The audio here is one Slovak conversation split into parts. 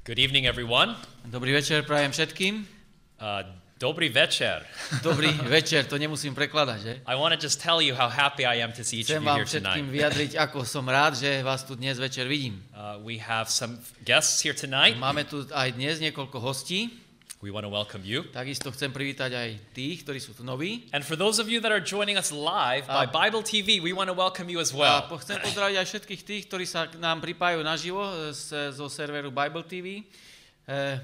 Good evening, everyone. Dobrý večer prajem všetkým. Dobrý večer. Dobrý večer, to nemusím prekladať, že? I want to just tell you how happy I am to see each of Chcem you vám here všetkým tonight. vyjadriť, ako som rád, že vás tu dnes večer vidím. We have some guests here tonight. Máme tu aj dnes niekoľko hostí. We want to welcome you. Takisto chcem privítať aj tých, ktorí sú tu noví. And for those of you that are joining us live by Bible TV, we want to welcome you as A well. chcem pozdraviť aj všetkých tých, ktorí sa k nám pripájajú naživo zo serveru Bible TV.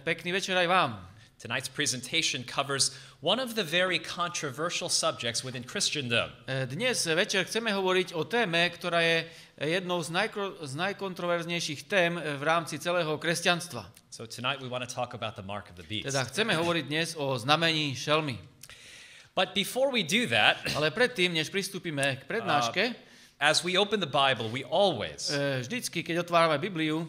Pekný večer aj vám. Tonight's presentation covers one of the very controversial subjects within Christendom. Dnes večer chceme hovoriť o téme, ktorá je jednou z najkontroverznejších tém v rámci celého kresťanstva. So tonight we want to talk about the mark of the beast. Teda chceme hovoriť dnes o znamení šelmy. But before we do that, Ale predtým, než pristúpime k prednáške, as we open the Bible, we always vždycky, keď otvárame Bibliu,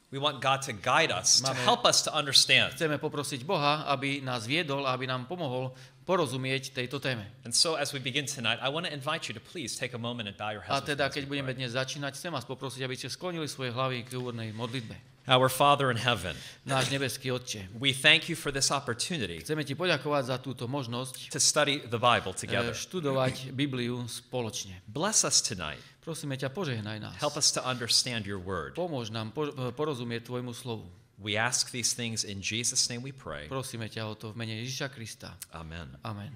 we want God to guide us, to help us to understand. chceme poprosiť Boha, aby nás viedol a aby nám pomohol porozumieť tejto téme. And so as we begin tonight, I want to invite you to please take a moment and bow your A heads. teda, keď budeme dnes začínať, chcem vás poprosiť, aby ste sklonili svoje hlavy k úvodnej modlitbe. Our Father in heaven, Náš nebeský Otče, we thank you for this opportunity chceme ti poďakovať za túto možnosť to study the Bible together. študovať Bibliu spoločne. Bless us tonight. Prosíme ťa, požehnaj nás. Help us to understand your word. Pomôž nám porozumieť tvojmu slovu. We ask these things in Jesus' name we pray. Prosíme ťa o to v mene Ježiša Krista. Amen. Amen.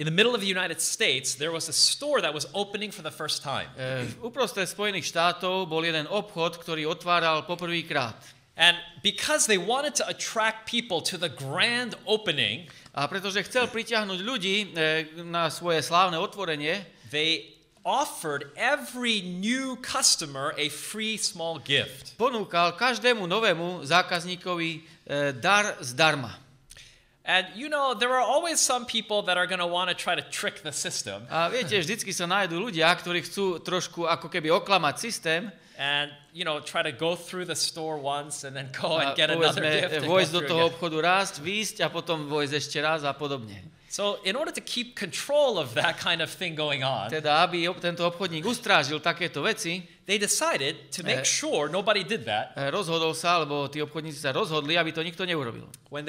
In the middle of the United States, there was a store that was opening for the first time. Uprostred Spojených štátov bol jeden obchod, ktorý otváral poprvýkrát. And because they wanted to attract people to the grand opening, A pretože chcel pritiahnuť ľudí na svoje slávne otvorenie, they offered every new customer a free small gift. ponúkal každému novému zákazníkovi dar zdarma. And you know, there are always some people that are going to want to try to trick the system. A viete, vždycky sa nájdú ľudia, ktorí chcú trošku ako keby oklamať systém And, you know, try to go through the store once and then go a and get another gift. And go vojsť do through toho again. obchodu raz, výjsť a potom vojsť ešte raz a podobne. So in order to keep control of that kind of thing going on, Teda, aby tento obchodník ustrážil takéto veci, they decided to make sure nobody did that. rozhodol sa, alebo tí obchodníci sa rozhodli, aby to nikto neurobil. When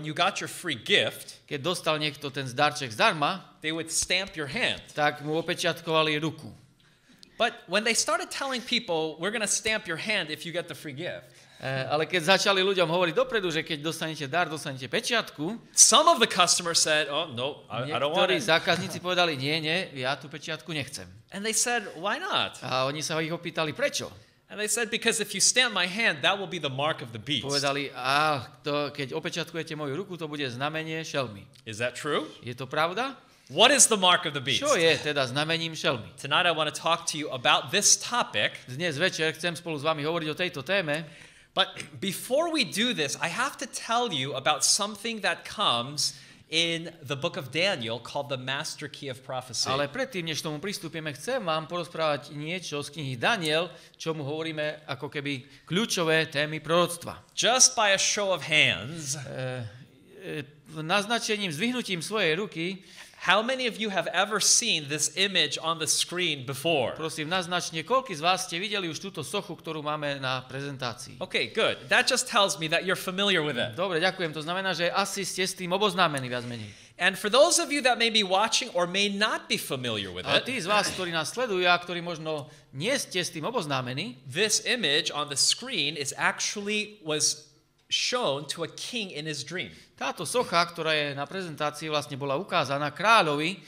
you got your free gift, Keď dostal niekto ten darček zdarma, they would stamp your hand. tak mu opečiatkovali ruku. But when they started telling people, we're going to stamp your hand if you get the free gift, Ale keď začali ľuďom hovoriť dopredu, že keď dostanete dar, dostanete pečiatku, some of the customers said, oh, no, I don't want niektorí it. zákazníci povedali, nie, ja tú pečiatku nechcem. And they said, why not? A oni sa ich opýtali, prečo? And they said, because if you stamp my hand, that will be the mark of the beast. Povedali, keď opečiatkujete moju ruku, to bude znamenie šelmy. Is that true? Je to pravda? What is the mark of the beast? Čo je teda znamením šelmy? Tonight I want to talk to you about this topic. Dnes večer chcem spolu s vami hovoriť o tejto téme, But before we do this, I have to tell you about something that comes in the book of Daniel called the Master Key of Prophecy. ale predtým, než tomu pristúpime, chcem vám porozprávať niečo z knihy Daniel, čomu hovoríme ako keby kľúčové témy proroctva. Just by a show of hands, Naznačením, zdvihnutím svojej ruky, how many of you have ever seen this image on the screen before? prosím, naznačne, koľký z vás ste videli už túto sochu, ktorú máme na prezentácii? Okay, good. That just tells me that you're familiar with it. Dobre, ďakujem. To znamená, že asi ste s tým oboznámení viac menej. And for those of you that may be watching or may not be familiar with Ale it, tí z vás, ktorí nás sledujú a ktorí možno nie ste s tým oboznámení, this image on the screen was shown to a king in his dream. táto socha, ktorá je na prezentácii, vlastne bola ukázaná kráľovi,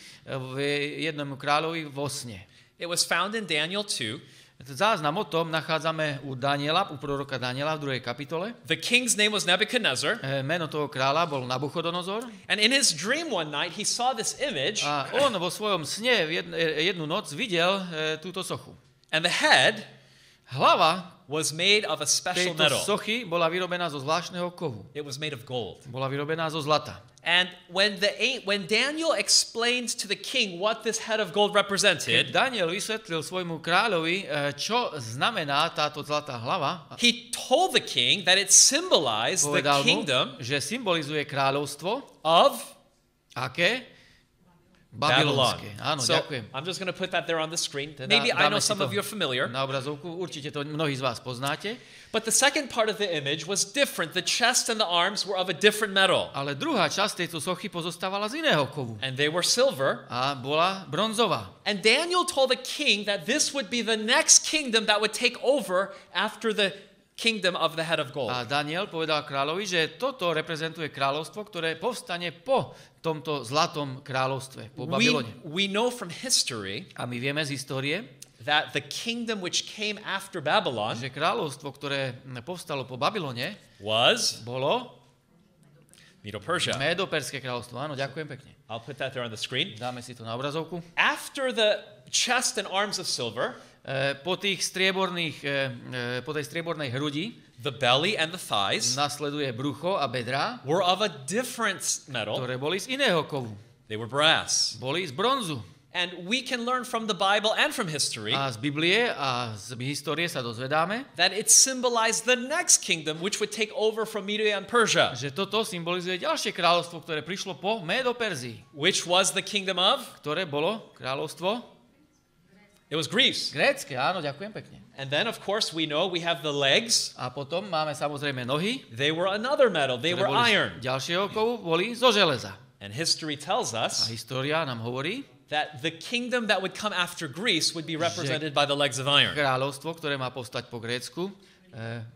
jednomu kráľovi vo sne. It was found in Daniel 2. Záznam o tom nachádzame u Daniela, u proroka Daniela v 2. kapitole. The king's name was Nebuchadnezzar. Meno toho kráľa bol Nabuchodonozor. And in his dream one night, he saw this image. A on vo svojom sne jednu noc videl túto sochu. And the head Hlava was made of a special tejto metal. sochy bola vyrobená zo zvláštneho kovu. It was made of gold. Bola vyrobená zo zlata. And when Daniel explained to the king what this head of gold represented, Keď Daniel vysvetlil svojmu kráľovi, čo znamená táto zlatá hlava, he told the king that it symbolized the povedal mu, kingdom že symbolizuje kráľovstvo, of aké? Babylonské. Áno, So ďakujem. I'm just going to put that there on the screen. Teda Maybe I know dáme si some to of you are familiar. Na obrazovku, určite to mnohí z vás poznáte. But the second part of the image was different. The chest and the arms were of a different metal. Ale druhá časť tejto sochy pozostávala z iného kovu. And they were silver. A bola bronzová. And Daniel told the king that this would be the next kingdom that would take over after the kingdom of the head of gold. A Daniel povedal kráľovi, že toto reprezentuje kráľovstvo, ktoré povstane po tomto zlatom kráľovstve, po Babylone. We know from history A my vieme z histórie, that the kingdom which came after Babylon že kráľovstvo, ktoré povstalo po Babylone, bolo Medo-Persia. Medo-Perské kráľovstvo. Áno, ďakujem pekne. I'll put that there on the screen. Dáme si to na obrazovku. After the chest and arms of silver, Po tej striebornej hrudi the belly and the thighs nasleduje brucho a bedrá, were of a different metal. ktoré boli z iného kovu. They were brass. Boli z bronzu. And we can learn from the Bible and from history A z Biblie a z histórie sa dozvedáme, that it symbolized the next kingdom which would take over from Media and Persia, že toto symbolizuje ďalšie kráľovstvo, ktoré prišlo po Medo-Perzii, which was the kingdom of? ktoré bolo kráľovstvo It was Greece. grécke. Áno, ďakujem pekne. And then, of course, we know we have the legs. A potom máme samozrejme nohy, They were another metal. They ktoré were boli iron. z ďalšieho kovu, boli zo železa. And history tells A us história nám hovorí, that the kingdom that would come after Greece would be represented by the legs of iron. kráľovstvo, ktoré má povstať po Grécku, And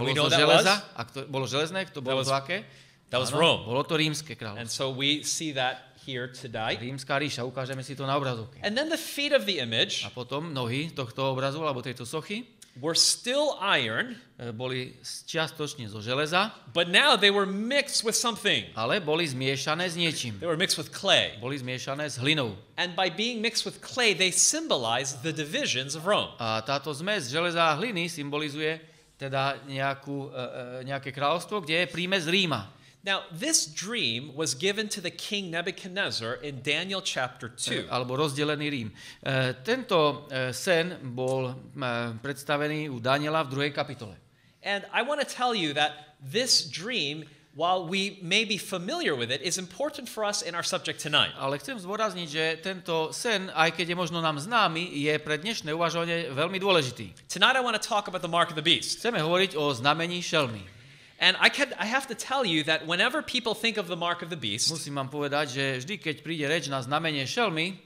bolo we know zo that železa. A bolo železné, to bolo was- to aké? that was Áno, Rome. Bolo to rímske And kráľovstvo. so we see that here today. Rímska ríša, ukážeme si to na obrazovke. And then the feet of the image A potom nohy tohto obrazu, alebo tejto sochy, were still iron, boli čiastočne zo železa, but now they were mixed with something. ale boli zmiešané s niečím. They were mixed with clay. Boli zmiešané s hlinou. And by being mixed with clay, they symbolize the divisions of Rome. A táto zmes železa a hliny symbolizuje teda nejaké kráľovstvo, kde je prímes Ríma. Now, this dream was given to the king Nebuchadnezzar in Daniel chapter 2. Alebo rozdelený Rím. Tento sen bol predstavený u Daniela v 2. kapitole. And I want to tell you that this dream, while we may be familiar with it, is important for us in our subject tonight. Ale chcem zdôrazniť, že tento sen, aj keď je možno nám známy, je pre dnešné uvažovanie veľmi dôležitý. Tonight, I want to talk about the mark of the beast. Chceme hovoriť o znamení šelmy. And I have to tell you that whenever people think of the mark of the beast, Musím vám povedať, že vždy, keď príde reč na znamenie šelmy,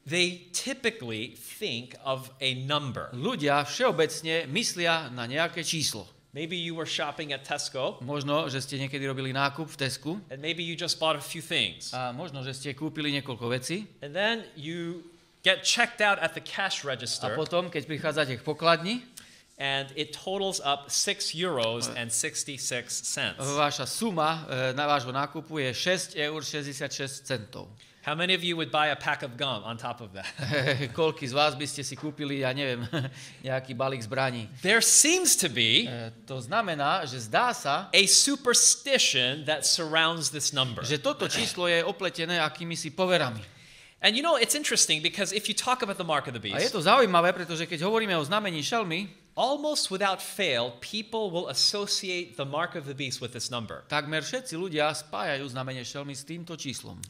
they typically think of a number. ľudia všeobecne myslia na nejaké číslo. Maybe you were shopping at Tesco, Možno, že ste niekedy robili nákup v Tesku and maybe you just bought a few things. a možno, že ste kúpili niekoľko vecí And then you get checked out at the cash a register, potom, keď prichádzate k pokladni, and it totals up €6.66. vaša suma na vášho nákupu je 6,66 €. How many of you would buy a pack of gum on top of that? Koľký z vás by ste si kúpili, ja neviem, nejaký balík zbraní? There seems to be To znamená, že zdá sa, a superstition that surrounds this number. že toto číslo je opletené akýmisi poverami. And you know, it's interesting because if you talk about the mark of the A je beast, to zaujímavé, pretože keď hovoríme o znamení šelmy, almost without fail, people will associate the mark of the beast with this number. takmer všetci ľudia spájajú znamenie šelmy s týmto číslom.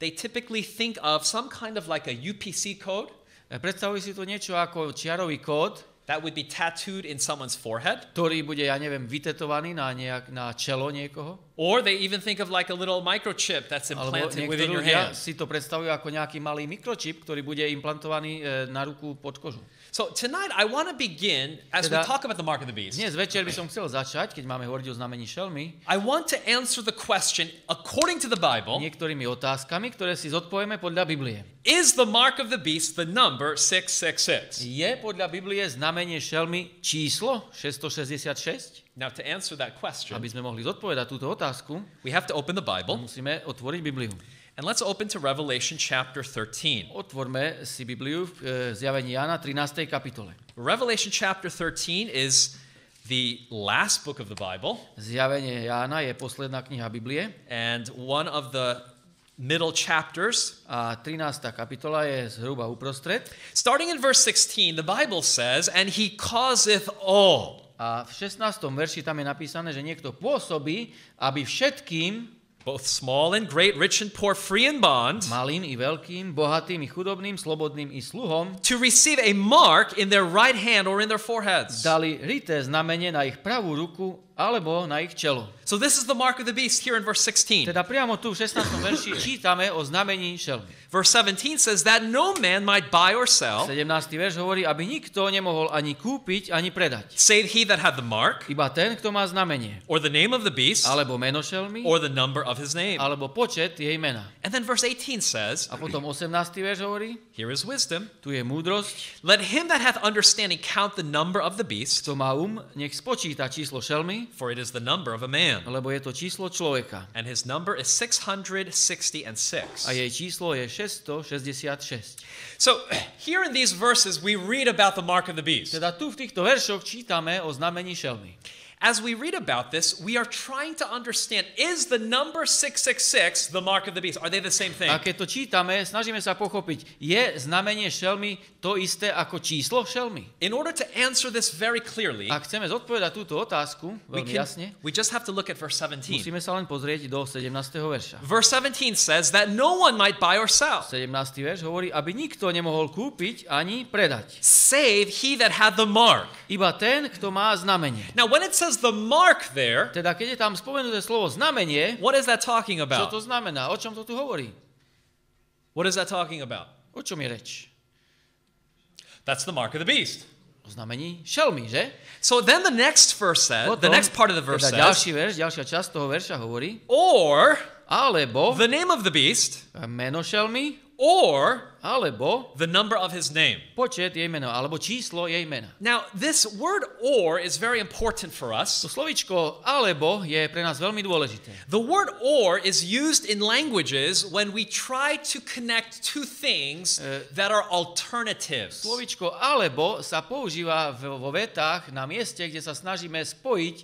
They typically think of some kind of like a UPC code Predstavujú si to niečo ako čiarový kód, that would be tattooed in someone's forehead. ktorý bude, ja neviem, vytetovaný na čelo niekoho. Or they even think of like a little microchip that's Alebo implanted niektorí within your ľudia hand. si to predstavujú ako nejaký malý mikročip, ktorý bude implantovaný na ruku pod kožu. So tonight I want to begin, as we Teda- talk about the mark of the beast, Dnes večer by som chcel začať, keď máme hovoriť o znamení šelmy, I want to answer the question, according to the Bible, niektorými otázkami, ktoré si zodpovieme podľa Biblie. is the mark of the beast the number 666? Je podľa Biblie znamenie šelmy číslo 666? Now to answer that question, Aby sme mohli zodpovedať túto otázku, we have to open the Bible, musíme otvoriť Bibliu. and let's open to Revelation chapter 13. Otvorme si Bibliu v zjavení Jána 13. kapitole. Revelation chapter 13 is the last book of the Bible Zjavenie Jána je posledná kniha Biblie and one of the middle chapters. a 13. kapitola je zhruba uprostred. Starting in verse 16, the Bible says, "And he causeth all." A v 16. verši tam je napísané, že niekto pôsobí, aby všetkým both small and great, rich and poor, free and bond, malým i veľkým, bohatým i chudobným, slobodným i sluhom, to receive a mark in their right hand or in their foreheads. dali rité znamenie na ich pravú ruku alebo na ich čelo. So this is the mark of the beast here in verse 16. Teda priamo tu v 16. verši čítame o znamení šelmy. Verse 17 says that no man might buy or sell, 17. verš hovorí, aby nikto nemohol ani kúpiť, ani predať. save he that had the mark, Iba ten, kto má znamenie, or the name of the beast, alebo meno šelmy, or the number of his name. alebo počet jej mena. And then verse 18 says, A potom 18. verš hovorí, here is wisdom. tu je múdrosť, Let him that hath understanding count the number of the beast, kto má nech spočíta číslo šelmy, for it is the number of a man. lebo je to číslo človeka. And his number is 666. A jej číslo je 666. So here in these verses we read about the mark of the beast. Teda tu v týchto veršoch čítame o znamení šelmy. As we read about this, we are trying to understand, is the number 666 the mark of the beast? Are they the same thing? A keď to čítame, snažíme sa pochopiť, je znamenie šelmy to isté ako číslo šelmy? In order to answer this very clearly, Ak chceme zodpovedať túto otázku veľmi jasne, we just have to look at verse 17. musíme sa len pozrieť do 17. verša. Verse 17 says that no one might buy or sell, 17. verš hovorí, aby nikto nemohol kúpiť ani predať. save he that had the mark. Iba ten, kto má znamenie. Now, when it says the mark there, Teda keď je tam spomenuté slovo znamenie, what is that talking čo about? to znamená? O čom to tu hovorí? What is that talking about? O čom je reč? That's the mark of the beast. O znamení šelmy, že? So then the next verse says, the Potom, next part of the verse teda ďalší says, verš, ďalšia časť toho verša hovorí, or alebo the name of the beast, meno šelmy, or alebo the number of his name. počet jej mena, alebo číslo jej mena. Now, this word or is very important for us. To slovíčko alebo je pre nás veľmi dôležité. The word or is used in languages when we try to connect two things that are alternatives. Slovíčko alebo sa používa vo vetách na mieste, kde sa snažíme spojiť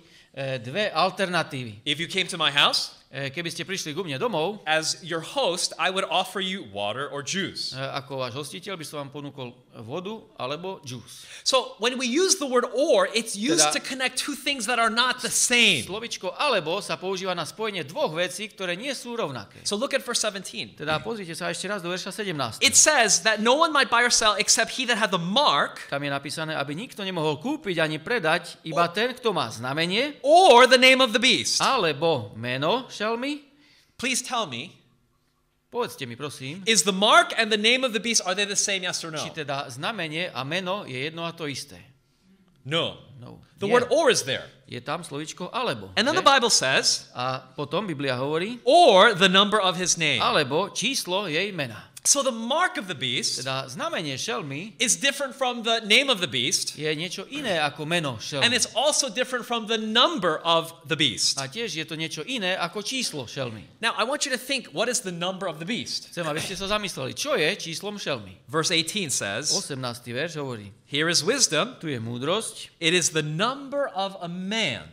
dve alternatívy. If you came to my house, Keby ste prišli ku mne domov, as your host, I would offer you water or juice. ako váš hostiteľ by som vám ponúkol vodu alebo džús. So when we use the word or, it's used Teda- to connect two things that are not the same. Slovíčko alebo sa používa na spojenie dvoch vecí, ktoré nie sú rovnaké. So look at verse 17. Teda pozrite sa ešte raz do verša 17. It says that no one might buy or sell except he that had the mark Tam je napísané, aby nikto nemohol kúpiť ani predať, iba ten, kto má znamenie, or the name of the beast. alebo meno šelmy. Please tell me, Povedzte mi, prosím, is the mark and the name of the beast, are they the same, yes or no? či teda znamenie a meno je jedno a to isté. No. No. The Je. word or is there. Je tam slovíčko alebo. And then že? the Bible says, A potom Biblia hovorí, or the number of his name. alebo číslo jej mena. So the mark of the beast Teda znamenie šelmy is different from the name of the beast, je niečo iné ako meno and šelmy. it's also different from the number of the beast. A tiež je to niečo iné ako číslo šelmy. Now, I want you to think, what is the number of the beast? Chcem, aby ste sa zamysleli, čo je číslom šelmy. Verse 18 says, 18. verš hovorí, here is wisdom. tu je múdrosť, It is the number of a man.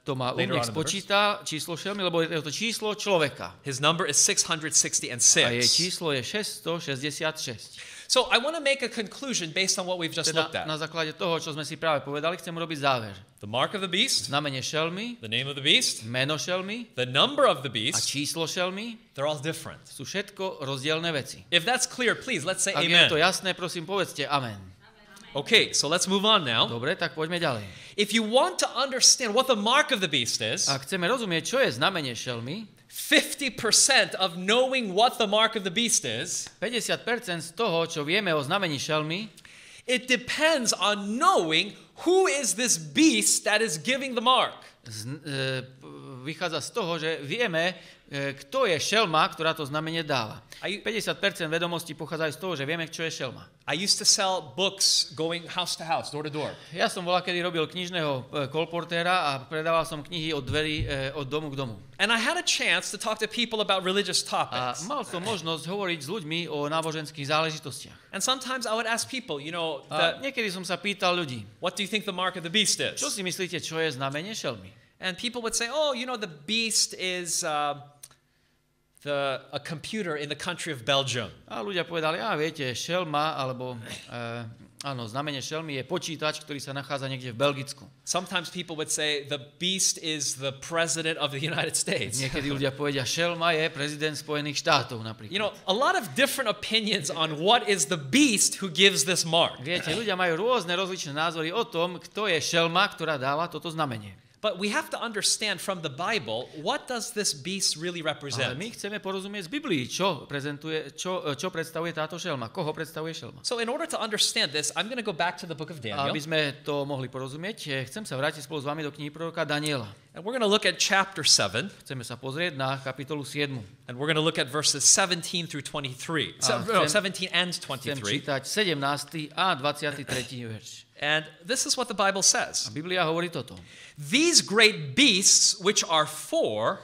to má Later nech on in the verse. spočíta číslo šelmy, lebo je to číslo človeka. His number is 666. A jej číslo je 666. So I want to make a conclusion based on what we've just Teda looked at. na základe toho, čo sme si práve povedali, chcem urobiť záver. The mark of the beast, Znamenie šelmy, the name of the beast, meno šelmy the number of the a beast, číslo šelmy they're all different. sú všetko rozdielne veci. If that's clear, please, let's say Ak je to amen. jasné, prosím, povedzte amen. Okay, so let's move on now. Dobre, tak poďme ďalej. If you want to understand what the mark of the beast is, Ak chceme rozumieť, čo je znamenie šelmy, 50% of knowing what the mark of the beast is, 50% z toho, čo vieme o znamení šelmy, it depends on knowing who is this beast that is giving the mark. vychádza z toho, že vieme, kto je šelma, ktorá to znamenie dáva. 50% vedomostí pochádzajú z toho, že vieme, čo je šelma. I used to sell books going house to house, door to door. Ja som kedy robil knižného kolportéra a predával som knihy od dverí od domu k domu. And I had a chance to talk to people about religious A topics. mal som možnosť hovoriť s ľuďmi o náboženských záležitostiach. And sometimes I would ask people, A niekedy som sa pýtal ľudí, what do you think the mark of the beast čo is? si myslíte, čo je znamenie šelmy? And people would say, oh, the beast is a computer in the country of Belgium. A ľudia povedali, viete, šelma alebo Áno, znamenie šelmy je počítač, ktorý sa nachádza niekde v Belgicku. Sometimes people would say the beast is the president of the United States. Niekedy ľudia povedia, šelma je prezident Spojených štátov napríklad. You know, a lot of different opinions on what is the beast who gives this mark. Viete, ľudia majú rôzne rozličné názory o tom, kto je šelma, ktorá dáva toto znamenie. But we have to understand from the Bible, what does this beast really Ale represent? my chceme porozumieť z Biblii, čo predstavuje táto šelma, koho predstavuje šelma. So in order to understand this, I'm going to go back to the book of A aby Daniel. sme to mohli porozumieť, chcem sa vrátiť spolu s vami do knihy proroka Daniela. And we're going to look at chapter 7. Chceme sa pozrieť na kapitolu 7. And we're going to look at verses 17 through 23. 17 and Chcem 23. čítať 17. a 23. verš. And this is what the Bible A says. Biblia hovorí toto. These great beasts, which are four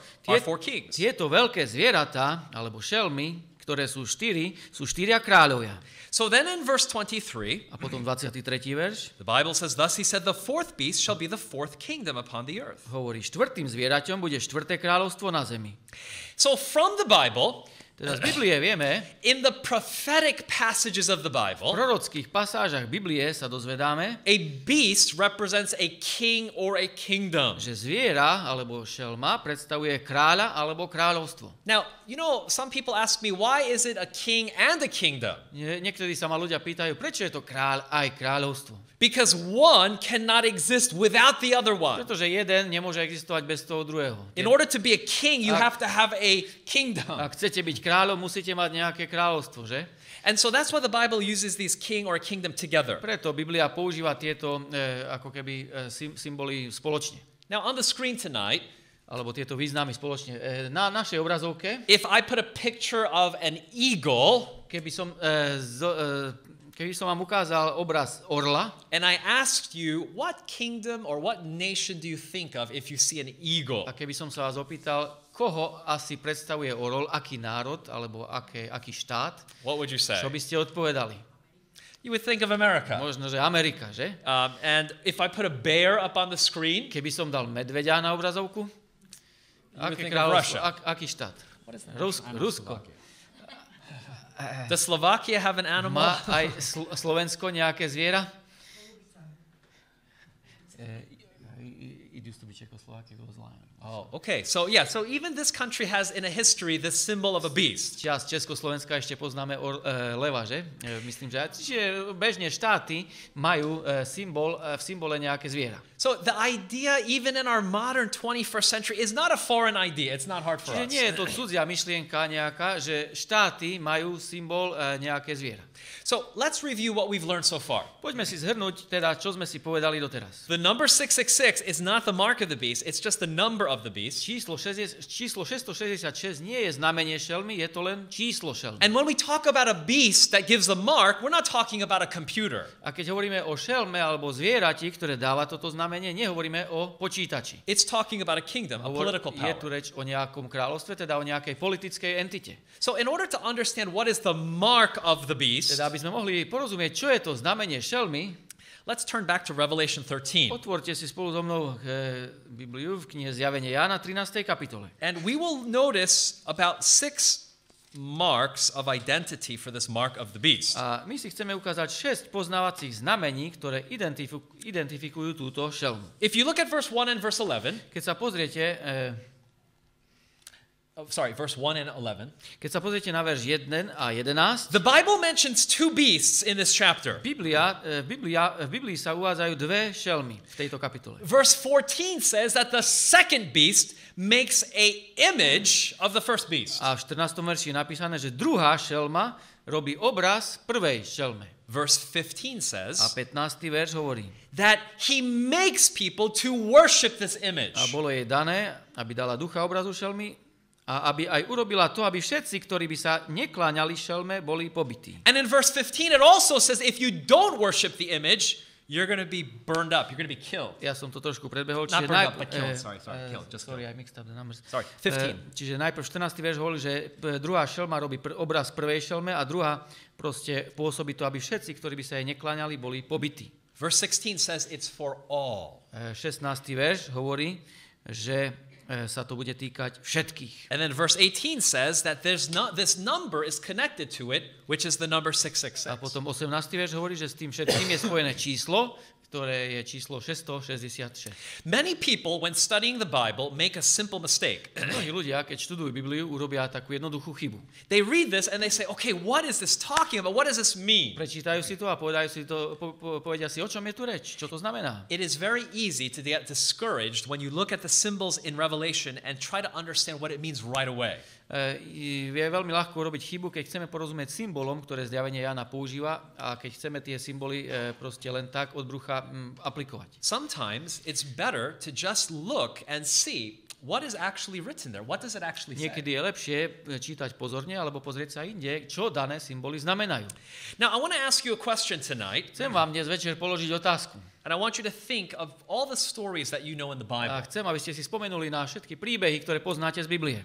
kings. Tieto veľké zvieratá, alebo šelmy, ktoré sú štyria kráľovia. So then in verse 23, A potom 23. verš the Bible says, thus he said, the fourth beast shall be the fourth kingdom upon the earth. hovorí, štvrtým zvieraťom bude štvrté kráľovstvo na zemi. So from the Bible, Teda z Biblie vieme, in the prophetic passages of the v Bible, prorockých pasážach Biblie sa dozvedáme, a beast represents a king or a kingdom. že zviera alebo šelma predstavuje kráľa alebo kráľovstvo. Now, you know, some people ask me, why is it a king and a kingdom? Niektorí sa ma ľudia pýtajú, prečo je to kráľ aj kráľovstvo? Because one cannot exist without the other one. Pretože jeden nemôže existovať bez toho druhého. In order to be a king, you have to have a kingdom. Ak chcete byť kráľom, musíte mať nejaké kráľovstvo, že? And so that's why the Bible uses these king or a kingdom together. Preto Biblia používa tieto ako keby symboly spoločne. Now on the screen tonight, Alebo tieto významy spoločne. Na našej obrazovke, if I put a picture of an eagle keby som vám ukázal obraz orla and I asked you, what kingdom or what nation do you think of if you see an eagle? a keby som sa vás opýtal, koho asi predstavuje orol, aký národ alebo aký štát, What would you say? čo by ste odpovedali? You would think of America. Možno, že Amerika, že? And if I put a bear up on the screen, Keby som dal medveďa na obrazovku, would aké think of kráľovstvo, Russia. aký štát? Rusko. does Slovakia have an animal? Má aj Slovensko nejaké zviera? It used to be Czechoslovakia, it was lion. Oh, okay. So even this country has in a history the symbol of a beast. Čas Československa ešte poznáme leva, že? Myslím, že čiže bežne štáty majú v symbole nejaké zviera. So the idea, even in our modern 21st century, is not a foreign idea. It's not hard for Čiže us. nie je to cudzia myšlienka nejaká, že štáty majú symbol nejaké zviera. So let's review what we've learned so far. Poďme si zhrnúť teda, čo sme si povedali doteraz. The number 666 is not the mark of the beast. It's just the number of the beast. Číslo 666 nie je znamenie šelmy, je to len číslo šelmy. And when we talk about a beast that gives a mark, we're not talking about a computer. A keď hovoríme o šelme alebo zvierati, ktoré dáva toto znamenie, nehovoríme o počítači. It's talking about a kingdom, a political Je power. tu reč o nejakom kráľovstve, teda o nejakej politickej entite. So in order to understand what is the mark of the beast, Teda aby sme mohli porozumieť, čo je to znamenie šelmy, let's turn back to Revelation 13. otvorte si spolu so mnou Bibliu v knihe Zjavenie Jána 13. kapitole. And we will notice about 6 marks of identity for this mark of the beast. A my si chceme ukázať 6 poznávacích znamení, ktoré identifikujú túto šelmu. If you look at verse 1 and verse 11, Keď sa pozriete, verse 1 and 11, keď sa pozriete na verš 1 a 11, the Bible mentions two beasts in this chapter. v Biblii sa uvádzajú dve šelmy v tejto kapitole. Verse 14 says that the second beast makes a image of the first beast. A v 14. verši je napísané, že druhá šelma robí obraz prvej šelme. Verse 15 A says 15. verš hovorí, that he makes people to worship this image. a bolo jej dané, aby dala ducha obrazu šelmy a aby aj urobila to, aby všetci, ktorí by sa nekláňali šelme, boli pobití. And in verse 15 it also says if you don't worship the image, you're going to be burned up, you're going to be killed. Ja som to trošku predbehol. Not burned up, but killed. Sorry, killed. Just sorry, killed. I mixed up the numbers. Sorry, 15. Čiže najprv 14. verš hovorí, že druhá šelma robí obraz prvej šelme a druhá proste pôsobí to, aby všetci, ktorí by sa jej nekláňali, boli pobití. Verse 16 says it's for all. 16. verš hovorí, že sa to bude týkať všetkých. And then verse 18 says that this number is connected to it, which is the number 666. A potom 18. verš hovorí, že s tým všetkým je spojené číslo, ktoré je číslo 666. Many people, when studying the Bible, make a simple mistake. Mnohí ľudia, keď študujú Bibliu, urobia takú jednoduchú chybu. They read this and they say, okay, what is this talking about? What does this mean? Prečítajú si to a povedia si, o čom je tu reč, čo to znamená. It is very easy to get discouraged when you look at the symbols in Revelation and try to understand what it means right away. Je veľmi ľahko urobiť chybu, keď chceme porozumieť symbolom, ktoré zjavenie Jána používa a keď chceme tie symboly proste len tak od brucha aplikovať. Sometimes it's better to just look and see what is actually written there. What does it actually say? Niekedy je lepšie čítať pozorne alebo pozrieť sa inde, čo dané symboly znamenajú. Now I want to ask you a question tonight. Chcem vám dnes večer položiť otázku. And I want you to think of all the stories that you know in the Bible. A chcem, aby ste si spomenuli na všetky príbehy, ktoré poznáte z Biblie.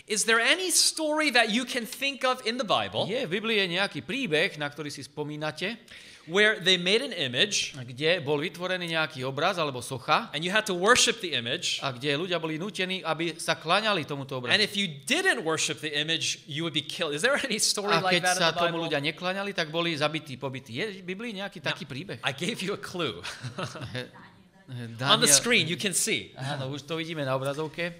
Is there any story that you can think of in the Bible? Je v Biblii nejaký príbeh, na ktorý si spomínate, where they made an image, kde bol vytvorený nejaký obraz alebo socha, and you had to worship the image, a kde ľudia boli nútení, aby sa kláňali tomuto obrazu. and if you didn't worship the image, you would be killed. Is there any story like that in the Bible? A keď sa tomu ľudia nekláňali, tak boli zabití, pobití. Je v Biblii nejaký taký príbeh? I gave you a clue. On the screen, you can see. Áno, už to vidíme na obrazovke.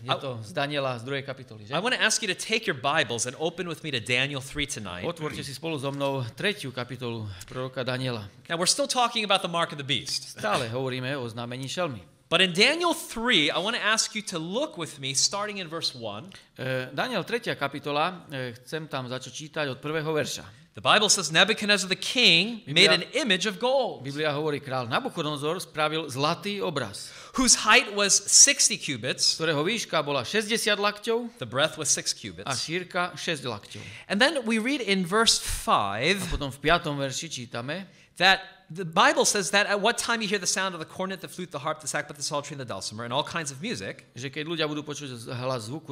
Je to z Daniela z 2. kapitoly. Že? I want to ask you to take your Bibles and open with me to Daniel 3 tonight. Otvorte si spolu so mnou 3. kapitolu proroka Daniela. Now we're still talking about the mark of the beast. Stále hovoríme o znamení šelmy. But in Daniel 3, I want to ask you to look with me starting in verse 1. Daniel 3. kapitola, chcem tam začať čítať od 1. verša. The Bible says Nebuchadnezzar the king made an image of gold. Biblia hovorí, král Nabuchodonozor spravil zlatý obraz, whose height was 60 cubits. Ktorého výška bola 60 lakťov. The breadth was 6 cubits. A šírka 6 lakťov. And then we read in verse 5. A potom v 5. verši čítame, that the Bible says that at what time you hear the sound of the cornet, the flute, the harp, the sackbut, the psaltery, and the dulcimer, and all kinds of music, že keď ľudia budú počuť hlas zvuk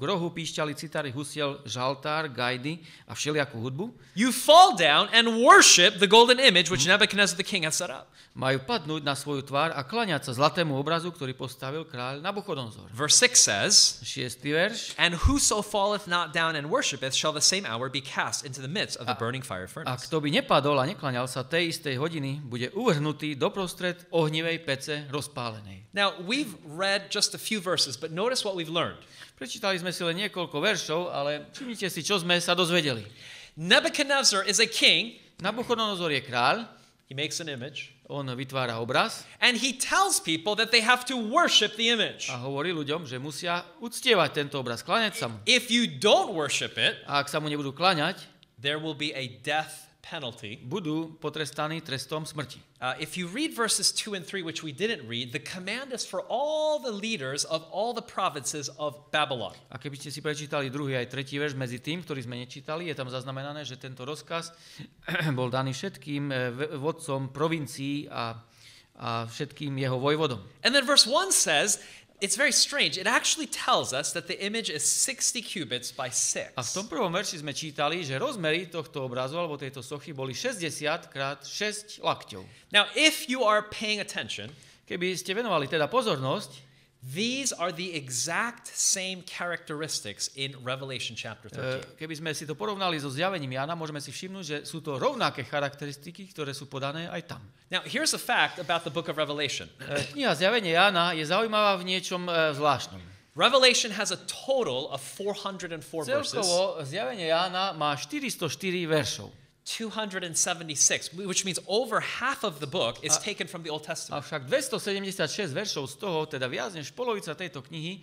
rohu, píšťaly, citary, husiel, žaltár, gajdy a všelijakú hudbu, you fall down and worship the golden image which Nebuchadnezzar the king has set up. Majú padnúť na svoju tvár a klaňať sa zlatému obrazu, ktorý postavil kráľ Nabuchodonozor. Verse 6 says, 6. verš, and whoso falleth not down and worshipeth shall the same hour be cast into the midst of the burning fire furnace. A kto by nepadol a neklaňal sa tej istej hodiny, bude uvrhnutý doprostred ohnivej pece rozpálenej. Now, we've read just a few verses, but notice what we've learned. Prečítali sme si len niekoľko veršov, ale všimnite si, čo sme sa dozvedeli. Nebuchadnezzar is a king. Nabuchodonozor je kráľ. He makes an image. On vytvára obraz. And he tells people that they have to worship the image. A hovorí ľuďom, že musia uctievať tento obraz, kláňať sa mu. If you don't worship it, a ak sa mu nebudú kláňať, there will be a death penalty. Budú potrestaní trestom smrti. If you read verses 2 and 3, which we didn't read, the command is for all the leaders of all the provinces of Babylon. A keby ste si prečítali 2. aj 3. verš medzi tým, ktorý sme nečítali, je tam zaznamenané, že tento rozkaz bol daný všetkým vodcom provincií a všetkým jeho vojvodom. And then verse 1 says, it's very strange. It actually tells us that the image is 60 cubits by 6. A v tom prvom verši sme čítali, že rozmery tohto obrazu alebo tejto sochy boli 60 krát 6 lakťov. Now, if you are paying attention, keby ste venovali teda pozornosť, these are the exact same characteristics in Revelation chapter 13. Keby sme si to porovnali so zjavením Jána, môžeme si všimnúť, že sú to rovnaké charakteristiky, ktoré sú podané aj tam. Now, here's a fact about the book of Revelation. Kniha Zjavenie Jána je zaujímavá v niečom zvláštnom. Revelation has a total of 404 verses. Celkovo Zjavenie Jána má 404 veršov. 276, which means over half of the book is taken from the Old Testament. Avšak 276 veršov z toho, teda viac než polovica tejto knihy,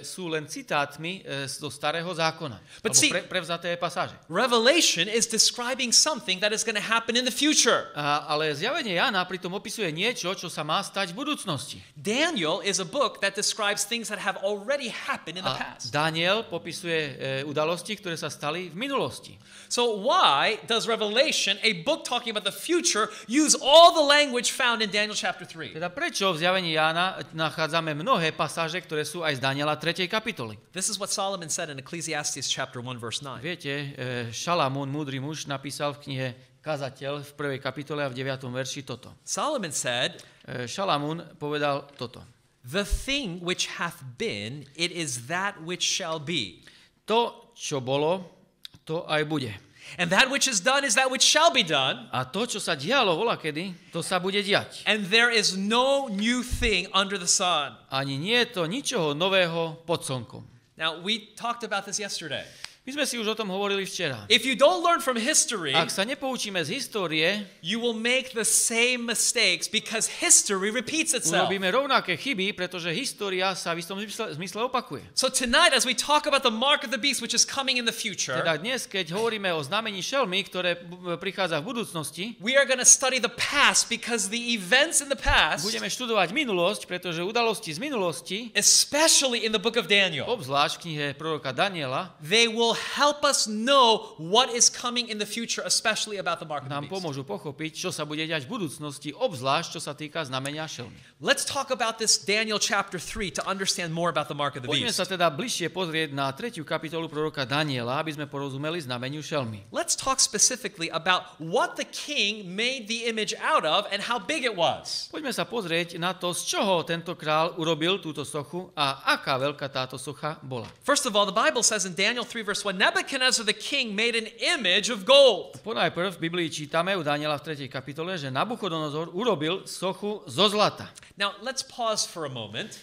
sú len citátmi zo Starého zákona. But see, prevzaté pasáže. Revelation is describing something that is going to happen in the future. Ale Zjavenie Jána pritom opisuje niečo, čo sa má stať v budúcnosti. Daniel is a book that describes things that have already happened in the past. Daniel popisuje udalosti, ktoré sa stali v minulosti. So why does Revelation, a book talking about the future, use all the language found in Daniel chapter 3? Teda prečo v Zjavení Jána nachádzame mnohé pasáže, ktoré sú aj z Daniela 3. kapitoly? This is what Solomon said in Ecclesiastes chapter 1 verse 9. Viete, Šalamún, múdry muž, napísal v knihe Kazateľ v 1. kapitole a v 9. verši toto. Solomon said, Šalamún povedal toto. The thing which hath been, it is that which shall be. To, čo bolo, to aj bude. And that which is done is that which shall be done. A to, čo sa dialo volakedy, to sa bude diať. And there is no new thing under the sun. Ani nie je to ničoho nového pod slnkom. Now, we talked about this yesterday. My sme si už o tom hovorili včera. If you don't learn from history, Ak sa nepoučíme z histórie, you will make the same mistakes because history repeats itself. urobíme rovnaké chyby, pretože história sa v istom zmysle opakuje. So tonight, as we talk about the mark of the beast, which is coming in the future, Teda dnes, keď hovoríme o znamení šelmy, ktoré prichádza v budúcnosti, we are going to study the past because the events in the past, budeme študovať minulosť, pretože udalosti z minulosti, especially in the book of Daniel, obzvlášť v knihe proroka Daniela, they will help us know what is coming in the future, especially about the mark of the nám beast. pomôžu pochopiť, čo sa bude diať v budúcnosti, obzvlášť čo sa týka znamenia šelmy. Let's talk about this Daniel chapter 3 to understand more about the mark of the Poďme beast. sa teda bližšie pozrieť na 3. kapitolu proroka Daniela, aby sme porozumeli znameniu šelmy. Let's talk specifically about what the king made the image out of and how big it was. Poďme sa pozrieť na to, z čoho tento král urobil túto sochu a aká veľká táto socha bola. First of all, the Bible says in Daniel 3 verse 1, Nebuchadnezzar the king made an image of gold. Ponajprv v Biblii čítame u Daniela v 3. kapitole, že Nabuchodonozor urobil sochu zo zlata. Now, let's pause for a moment.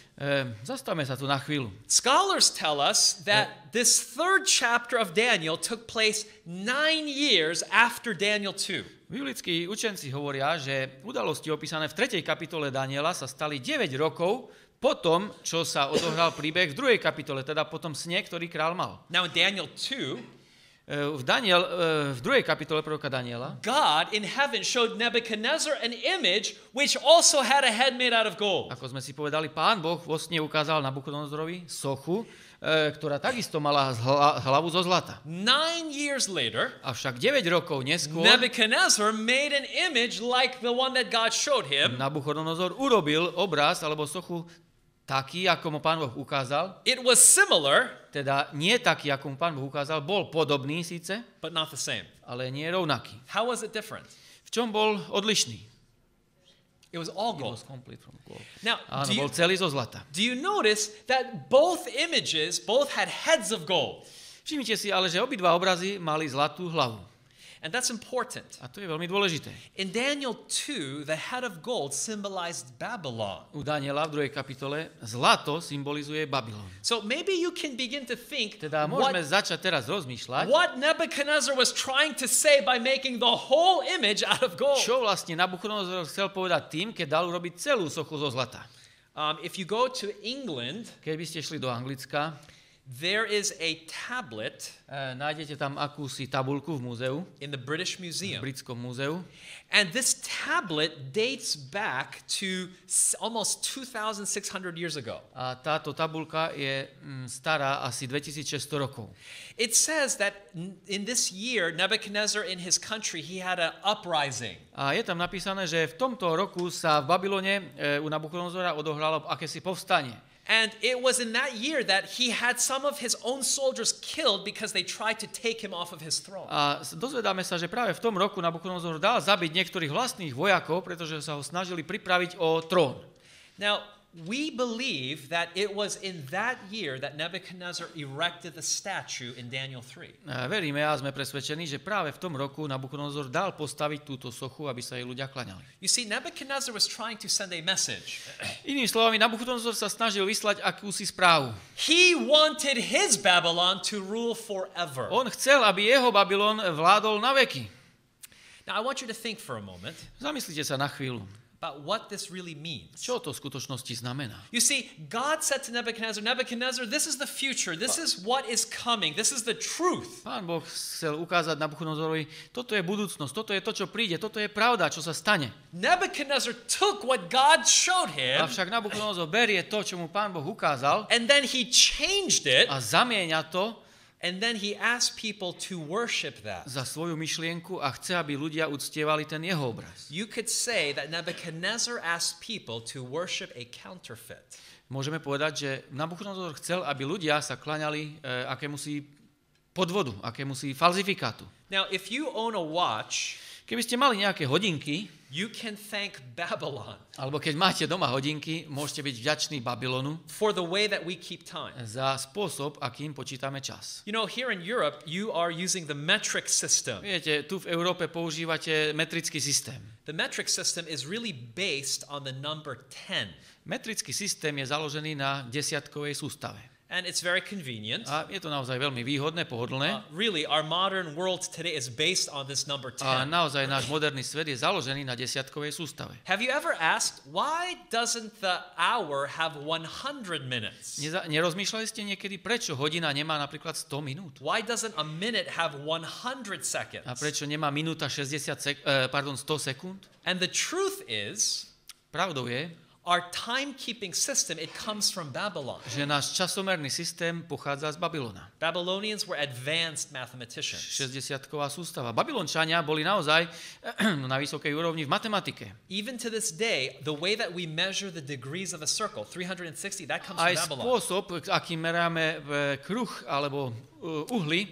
Zastavme sa tu na chvíľu. Scholars tell us that this third chapter of Daniel took place 9 years after Daniel 2. Biblickí učenci hovoria, že udalosti opísané v 3. kapitole Daniela sa stali 9 rokov po tom, čo sa odohral príbeh v 2. kapitole, teda po tom sne, ktorý král mal. Now in Daniel 2, v 2. kapitole proroka Daniela God in heaven showed Nebuchadnezzar an image which also had a head made out of gold. ako sme si povedali, Pán Boh vo sne ukázal Nabuchodonozorovi sochu, ktorá takisto mala hlavu zo zlata. 9 years later, Avšak 9 rokov neskôr Nebuchadnezzar made an image like the one that God showed him. Nabuchodonozor urobil obraz alebo sochu taký, ako mu Pán Boh ukázal. It was similar, Teda nie taký, ako mu Pán Boh ukázal, bol podobný síce, but not the same. ale nie rovnaký. How was it different? V čom bol odlišný? It was all It gold. was complete from gold. Now, Áno, bol celý zo zlata. do you notice that both images both had heads of gold? Všimnite si ale, že obidva obrazy mali zlatú hlavu. And that's important. A to je veľmi dôležité. In Daniel 2, the head of gold symbolized Babylon. U Daniela v 2. kapitole zlato symbolizuje Babylon. So maybe you can begin to think Teda môžeme začať teraz rozmýšľať, what Nebuchadnezzar was trying to say by making the whole image out of gold. čo vlastne Nabuchodonozor chcel povedať tým, keď dal urobiť celú sochu zo zlata. If you go to England, Keby ste šli do Anglicka, there is a tablet nájdete tam akúsi tabuľku v múzeu, in the British v Museum. britskom múzeu. And this tablet dates back to almost 2,600 years ago. A táto tabuľka je stará asi 2600 rokov. It says that in this year, Nebuchadnezzar in his country, he had an uprising. A je tam napísané, že v tomto roku sa v Babylone u Nabuchodonozora odohralo akési povstanie. And it was in that year that he had some of his own soldiers killed because they tried to take him off of his throne. A dozvedáme sa, že práve v tom roku Nabuchodonozor dal zabiť niektorých vlastných vojakov, pretože sa ho snažili pripraviť o trón. Now, we believe that it was in that year that Nebuchadnezzar erected the statue in Daniel 3. A veríme a sme presvedčení, že práve v tom roku Nabuchodonozor dal postaviť túto sochu, aby sa jej ľudia klaňali. You see, Nebuchadnezzar was trying to send a message. Inými slovami, Nabuchodonozor sa snažil vyslať akúsi správu. He wanted his Babylon to rule forever. On chcel, aby jeho Babylon vládol na veky. Now, I want you to think for a moment Zamyslite sa na chvíľu. about what this really means. Čo to v skutočnosti znamená? You see, God said to Nebuchadnezzar, Nebuchadnezzar, this is the future. This is what is coming. This is the truth. Pán Boh chcel ukázať Nabuchodonozorovi, toto je budúcnosť, toto je to, čo príde, toto je pravda, čo sa stane. Nebuchadnezzar took what God showed him Avšak Nabuchodonozor berie to, čo mu Pán Boh ukázal and then he changed it a zamieňa to and then he asked people to worship that. za svoju myšlienku a chce, aby ľudia uctievali ten jeho obraz. You could say that Nebuchadnezzar asked people to worship a counterfeit. Môžeme povedať, že Nabuchodonozor chcel, aby ľudia sa klaňali akémusi podvodu, akémusi falzifikátu. Now, if you own a watch, Keby ste mali nejaké hodinky, you can thank Babylon alebo keď máte doma hodinky, môžete byť vďační Babylonu for the way that we keep time. za spôsob, akým počítame čas. You know, here in Europe, you are using the metric system. Viete, tu v Európe používate metrický systém. The metric system is really based on the number 10. Metrický systém je založený na desiatkovej sústave. And it's very convenient. A je to naozaj veľmi výhodné, pohodlné. Really, our modern world today is based on this number 10. A naozaj náš moderný svet je založený na desiatkovej sústave. Have you ever asked, why doesn't the hour have 100 minutes? Nerozmýšľali ste niekedy, prečo hodina nemá napríklad 100 minút? Why doesn't a minute have 100 seconds? A prečo nemá minúta 100 sekúnd? And the truth is, Pravdou je, our timekeeping system, it comes from Babylon. že náš časomerný systém pochádza z Babylona. Babylonians were advanced mathematicians. 60-ková sústava. Babylončania boli naozaj na vysokej úrovni v matematike. Even to this day, the way that we measure the degrees of a circle, 360, that comes Aj from Babylon. spôsob, akým meráme kruh alebo uhly,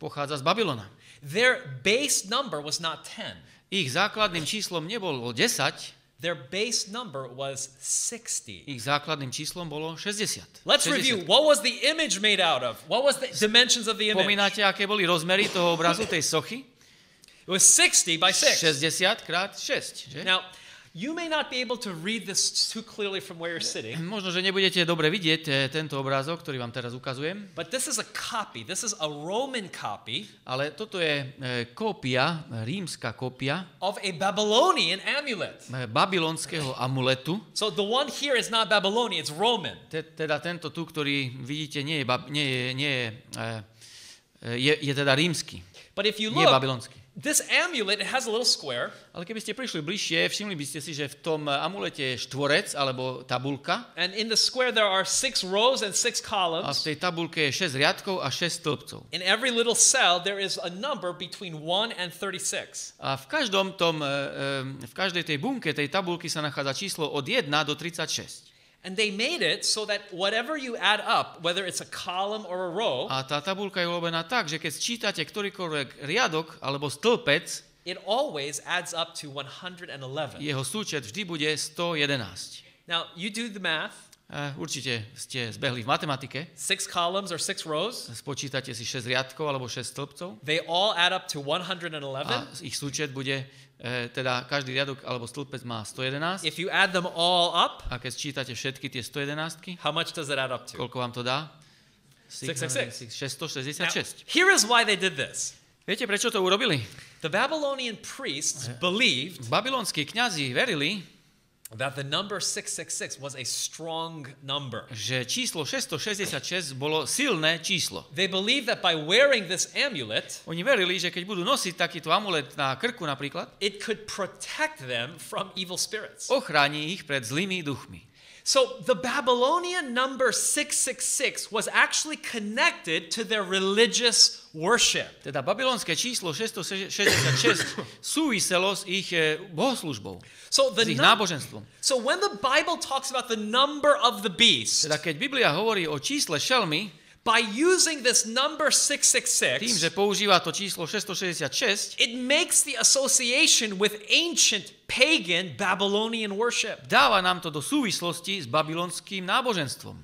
pochádza z Babylona. Their base number was not 10. Ich základným číslom nebolo 10, Their base number was 60. ich základným číslom bolo 60. Let's 60. review. What was the image made out of? What was the dimensions of the image? Spomínate, aké boli rozmery toho obrazu, tej sochy? It was 60 by 6. 60 krát 6, že? Now, you may not be able to read this too clearly from where you're sitting, Možno, že nebudete dobre vidieť tento obrázok, ktorý vám teraz ukazujem, but this is a copy. This is a Roman copy ale toto je kópia, rímska kópia of a Babylonian amulet. babylonského amuletu. So the one here is not Babylonian, it's Roman. Teda tento tu, ktorý vidíte, je teda rímsky, But if you nie look, babylonský. this amulet, it has a little square, Ale keby ste prišli bližšie, všimli by ste si, že v tom amulete je štvorec alebo tabulka and in the square there are 6 rows and 6 a v columns. tej tabulke je 6 riadkov a 6 stĺpcov. In every little cell there is a number between 1 and 36. A v každej tej bunke tej tabulky sa nachádza číslo od 1 do 36. And they made it so that whatever you add up, whether it's a column or a row, A tá tabulka je urobená tak, že keď sčítate ktorýkoľvek riadok alebo stĺpec, it always adds up to 111. jeho súčet vždy bude 111. Now, you do the math. Určite ste zbehli v matematike. 6 columns or 6 rows, Spočítate si 6 riadkov alebo 6 stĺpcov they all add up to 111. a ich súčet bude, teda každý riadok alebo stĺpec má 111. If you add them all up, A keď sčítate všetky tie 111, how much does it add up to? koľko vám to dá? 666. 666. Here is why they did this. Viete, prečo to urobili? The Babylonian priests believed Babylonskí kňazi verili, that the number 666 was a strong number. že číslo 666 bolo silné číslo. They believed that by wearing this amulet, Oni verili, že keď budú nosiť takýto amulet na krku napríklad, it could protect them from evil spirits. ochráni ich pred zlými duchmi. So the Babylonian number 666 was actually connected to their religious worship. Teda babylonské číslo 666 súviselo s ich bohoslužbou, So s ich náboženstvom. so when the Bible talks about the number of the beast, Teda keď Biblia hovorí o čísle šelmy, by using this number tým, 666, že používa to číslo 666, it makes the association with ancient pagan Babylonian worship. dáva nám to do súvislosti s babylonským náboženstvom.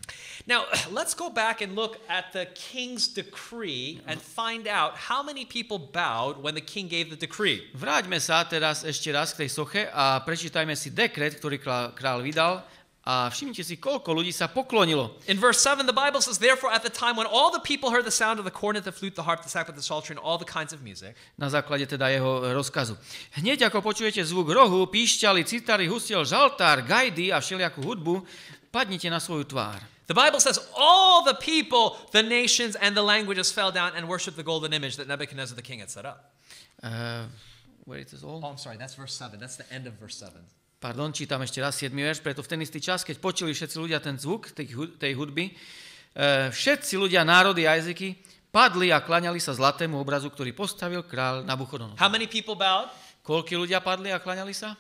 Now, let's go back and look at the king's decree and find out how many people bowed when the king gave the decree. Vráťme sa teraz ešte raz k tej soche a prečítajme si dekret, ktorý kráľ vydal a všimnite si, koľko ľudí sa poklonilo. In verse 7, the Bible says, therefore at the time when all the people heard the sound of the cornet, the flute, the harp, the sackbut, the psaltery, and all the kinds of music, Na základe teda jeho rozkazu. Hneď ako počujete zvuk rohu, píšťaly, citary, husiel, žaltár, gajdy a všelijakú hudbu, padnite na svoju tvár. the Bible says all the people, the nations, and the languages fell down and worshipped the golden image that Nebuchadnezzar the king had set up. Where it is all? Oh, I'm sorry, that's verse 7. That's the end of verse 7. Pardon, čítam ešte raz 7. verš. Preto v ten istý čas, keď počuli všetci ľudia ten zvuk tej hudby, všetci ľudia, národy a jazyky padli a klaňali sa zlatému obrazu, ktorý postavil kráľ Nabuchodonozor. How many people bowed? Koľko ľudia padli a klaňali sa?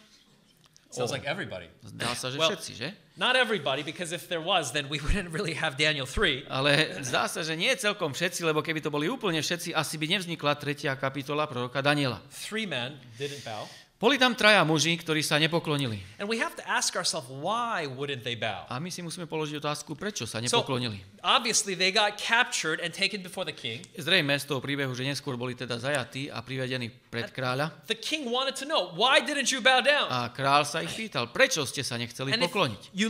Sounds like everybody. Zdá sa, že Well, všetci, že? Not everybody, because if there was, then we wouldn't really have Daniel 3. Ale zdá sa, že nie celkom všetci, lebo keby to boli úplne všetci, asi by nevznikla 3. kapitola proroka Daniela. 3 men didn't bow. Boli tam 3 muži, ktorí sa nepoklonili. And we have to ask ourselves, why wouldn't they bow? A my si musíme položiť otázku, prečo sa So, nepoklonili. obviously, they got captured and taken before the king. Zrejme z toho príbehu, že neskôr boli teda zajatí a privedení pred kráľa. The king wanted to know, why didn't you bow down? A kráľ sa ich pýtal, prečo ste sa nechceli And pokloniť. if you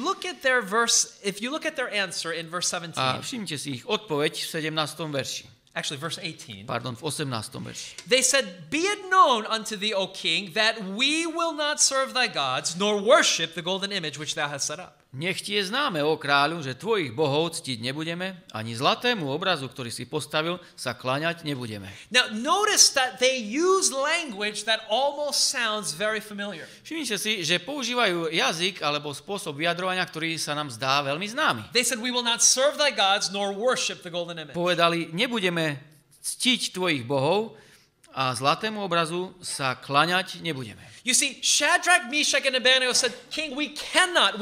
look at their answer in verse 17, A všimte si ich odpoveď v 17. verši. actually verse 18, Pardon, v 18. verši. they said, be it known unto thee, O king, that we will not serve thy gods, nor worship the golden image which thou hast set up. Nech ti je známe, ó kráľu, že tvojich bohov ctiť nebudeme, ani zlatému obrazu, ktorý si postavil, sa kláňať nebudeme. Now, notice that they use language that almost sounds very familiar. Všimnite si, že používajú jazyk alebo spôsob vyjadrovania, ktorý sa nám zdá veľmi známy. They said, we will not serve thy gods, nor worship the golden image. Povedali, nebudeme ctiť tvojich bohov a zlatému obrazu sa kláňať nebudeme. You see, Shadrach, Meshach, and Abednego said, King, we cannot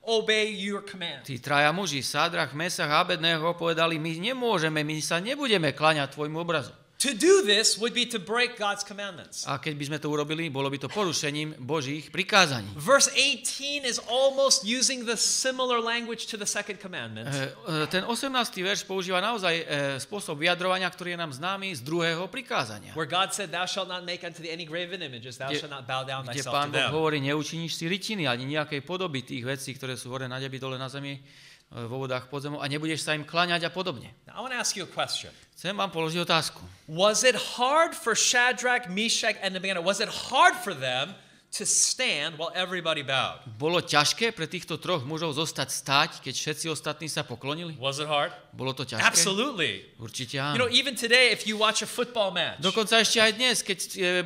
obey your command. Tí 3 muži, Sádrach, Mesach a Abednego, povedali, my nemôžeme, my sa nebudeme kláňať tvojmu obrazu. To do this would be to break God's commandments. A keď by sme to urobili, bolo by to porušením Božích prikázaní. Verse 18 is almost using the similar language to the second commandment. Ten 18. verš používa naozaj spôsob vyjadrovania, ktorý je nám známy z 2. prikázania. Where God said, thou shalt not make unto thee any graven images, thou shalt not bow down Kde thyself Pán to Boh them. hovorí, neučiníš si rytiny, ani nejakej podoby tých vecí, ktoré sú hore na nebi, dole na zemi, vo vodách pod zemou a nebudeš sa im kláňať a podobne. Now, I want to ask you a question. Chcem vám položiť otázku. Was it hard for Shadrach, Meshach, and Abednego? Was it hard for them to stand while everybody bowed? Bolo ťažké pre týchto 3 mužov zostať stáť, keď všetci ostatní sa poklonili? Was it hard? Bolo to ťažké? Absolutely. Určite You áno. know, even today, if you watch a football match, Dokonca ešte aj dnes, keď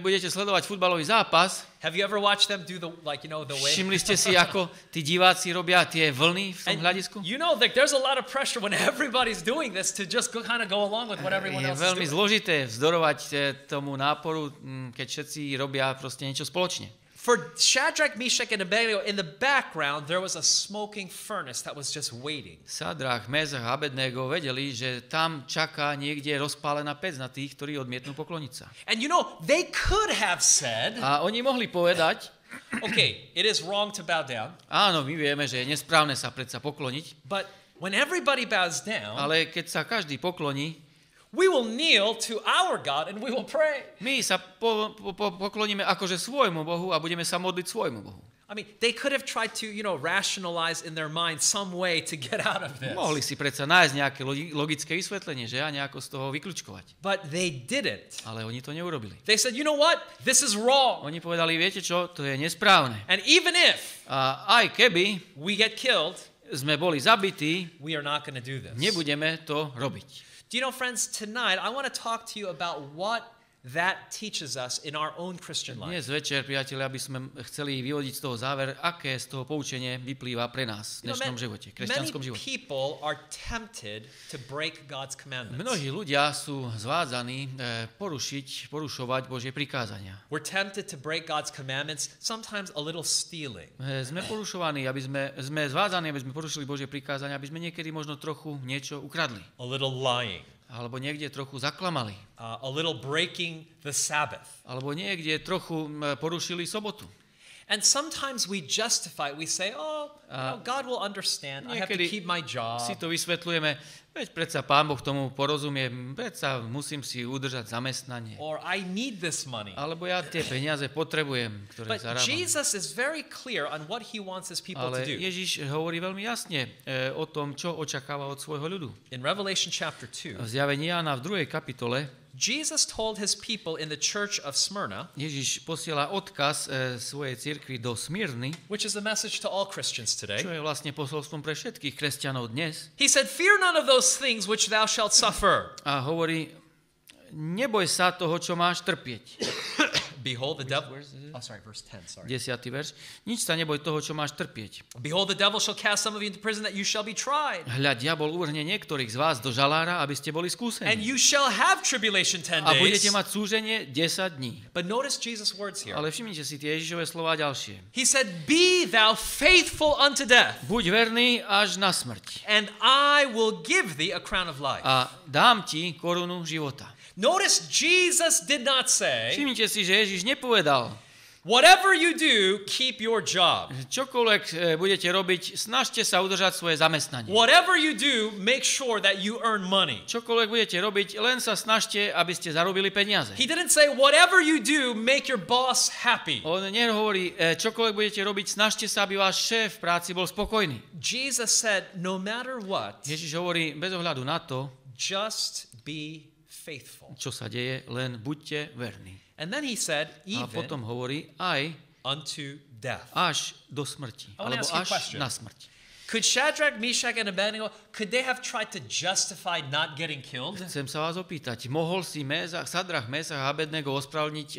budete sledovať futbalový zápas, have you ever watched them do the way? všimli ste si, ako tí diváci robia tie vlny v tom And hľadisku? you know, like, there's a lot of pressure when everybody's doing this to just kind of go along with what everyone Je else is veľmi doing. zložité vzdorovať tomu náporu, keď všetci robia proste niečo spoločne. For Shadrach, Meshach, and Abednego, in the background, there was a smoking furnace that was just waiting. Sádrach, Mesach a Abednego vedeli, že tam čaká niekde rozpálená pec na tých, ktorí odmietnú pokloniť sa. And you know, they could have said, A oni mohli povedať, okay, it is wrong to bow down, áno, my vieme, že je nesprávne sa predsa pokloniť, but when everybody bows down, ale keď sa každý pokloní, we will kneel to our God and we will pray. my sa pokloníme akože svojmu Bohu a budeme sa modliť svojmu Bohu. I mean, they could have tried to, rationalize in their mind some way to get out of this. Mohli si predsa nájsť nejaké logické vysvetlenie, že? A nejako z toho vyklúčkovať. But they didn't. Ale oni to neurobili. They said, you know what? This is wrong. Oni povedali, viete čo, to je nesprávne. And even if A aj keby we get killed, sme boli zabití, we are not going to do this. nebudeme to robiť. Do you know, friends, tonight I want to talk to you about what that teaches us in our own Christian life. Dnes večer, priatelia, aby sme chceli vyvodiť z toho záver, aké z toho poučenie vyplýva pre nás v dnešnom živote, kresťanskom Many živote. people are tempted to break God's commandments. Mnohí ľudia sú zvádzaní porušovať Božie prikázania. We're tempted to break God's commandments, sometimes a little stealing. Sme porušovaní, sme zvádzaní, aby sme porušili Božie prikázania, aby sme niekedy možno trochu niečo ukradli. A little lying. Alebo niekde trochu zaklamali. A little breaking the Sabbath. Alebo niekde trochu porušili sobotu. And sometimes we justify it. We say, God will understand. I have to keep my job. Si to vysvetľujeme, veď predsa Pán Boh tomu porozumie, predsa musím si udržať zamestnanie. Or I need this money. Alebo ja tie peniaze potrebujem, ktoré But zarábam. Jesus is very clear on what he wants his people to Ale do. Ježiš hovorí veľmi jasne o tom, čo očakáva od svojho ľudu. In Revelation chapter 2, V Zjavení Jána v 2. kapitole Jesus told his people in the church of Smyrna, Ježiš posiela odkaz svojej cirkvi do Smyrny, which is a message to all Christians today. čo je vlastne posolstvom pre všetkých kresťanov dnes. He said, fear none of those things which thou shalt suffer. A hovorí, neboj sa toho, čo máš trpieť. Behold, the devil. verse is it? Oh, sorry, verse 10. Sorry. 10. verš. Nič sa neboj toho, čo máš trpieť. Behold, the devil shall cast some of you into prison that you shall be tried. Hľa, diabol uvrhne niektorých z vás do žalára, aby ste boli And skúsení. you shall have tribulation 10 A budete days. mať súženie 10 dní. But notice Jesus' words here. Ale všimnite si tie Ježišove slová ďalšie. He said, "Be thou faithful unto death, Buď verný až na smrť. and I will give thee a crown of life." A dám ti korunu života. Notice Jesus did not say, Všimnite si, že Ježiš nepovedal, "Whatever you do, keep your job. že čokoľvek budete robiť, snažte sa udržať svoje zamestnanie. Whatever you do, make sure that you earn money." Čokoľvek budete robiť, len sa snažte, aby ste zarobili peniaze. He didn't say, "Whatever you do, make your boss happy." On nehovorí, čokoľvek budete robiť, snažte sa, aby váš šéf v práci bol spokojný. Jesus said, "No matter what, Ježiš hovorí, bez ohľadu na to, just be faithful." čo sa deje, len buďte verní. And then he said, A "Even potom hovorí aj unto death." až do smrti, I wanna alebo ask you a až question. na smrť. Could Shadrach, Meshach, and Abednego, could they have tried to justify not getting killed? Chcem sa vás opýtať, mohol si Sadrach, Mesach a Abednego ospravedlniť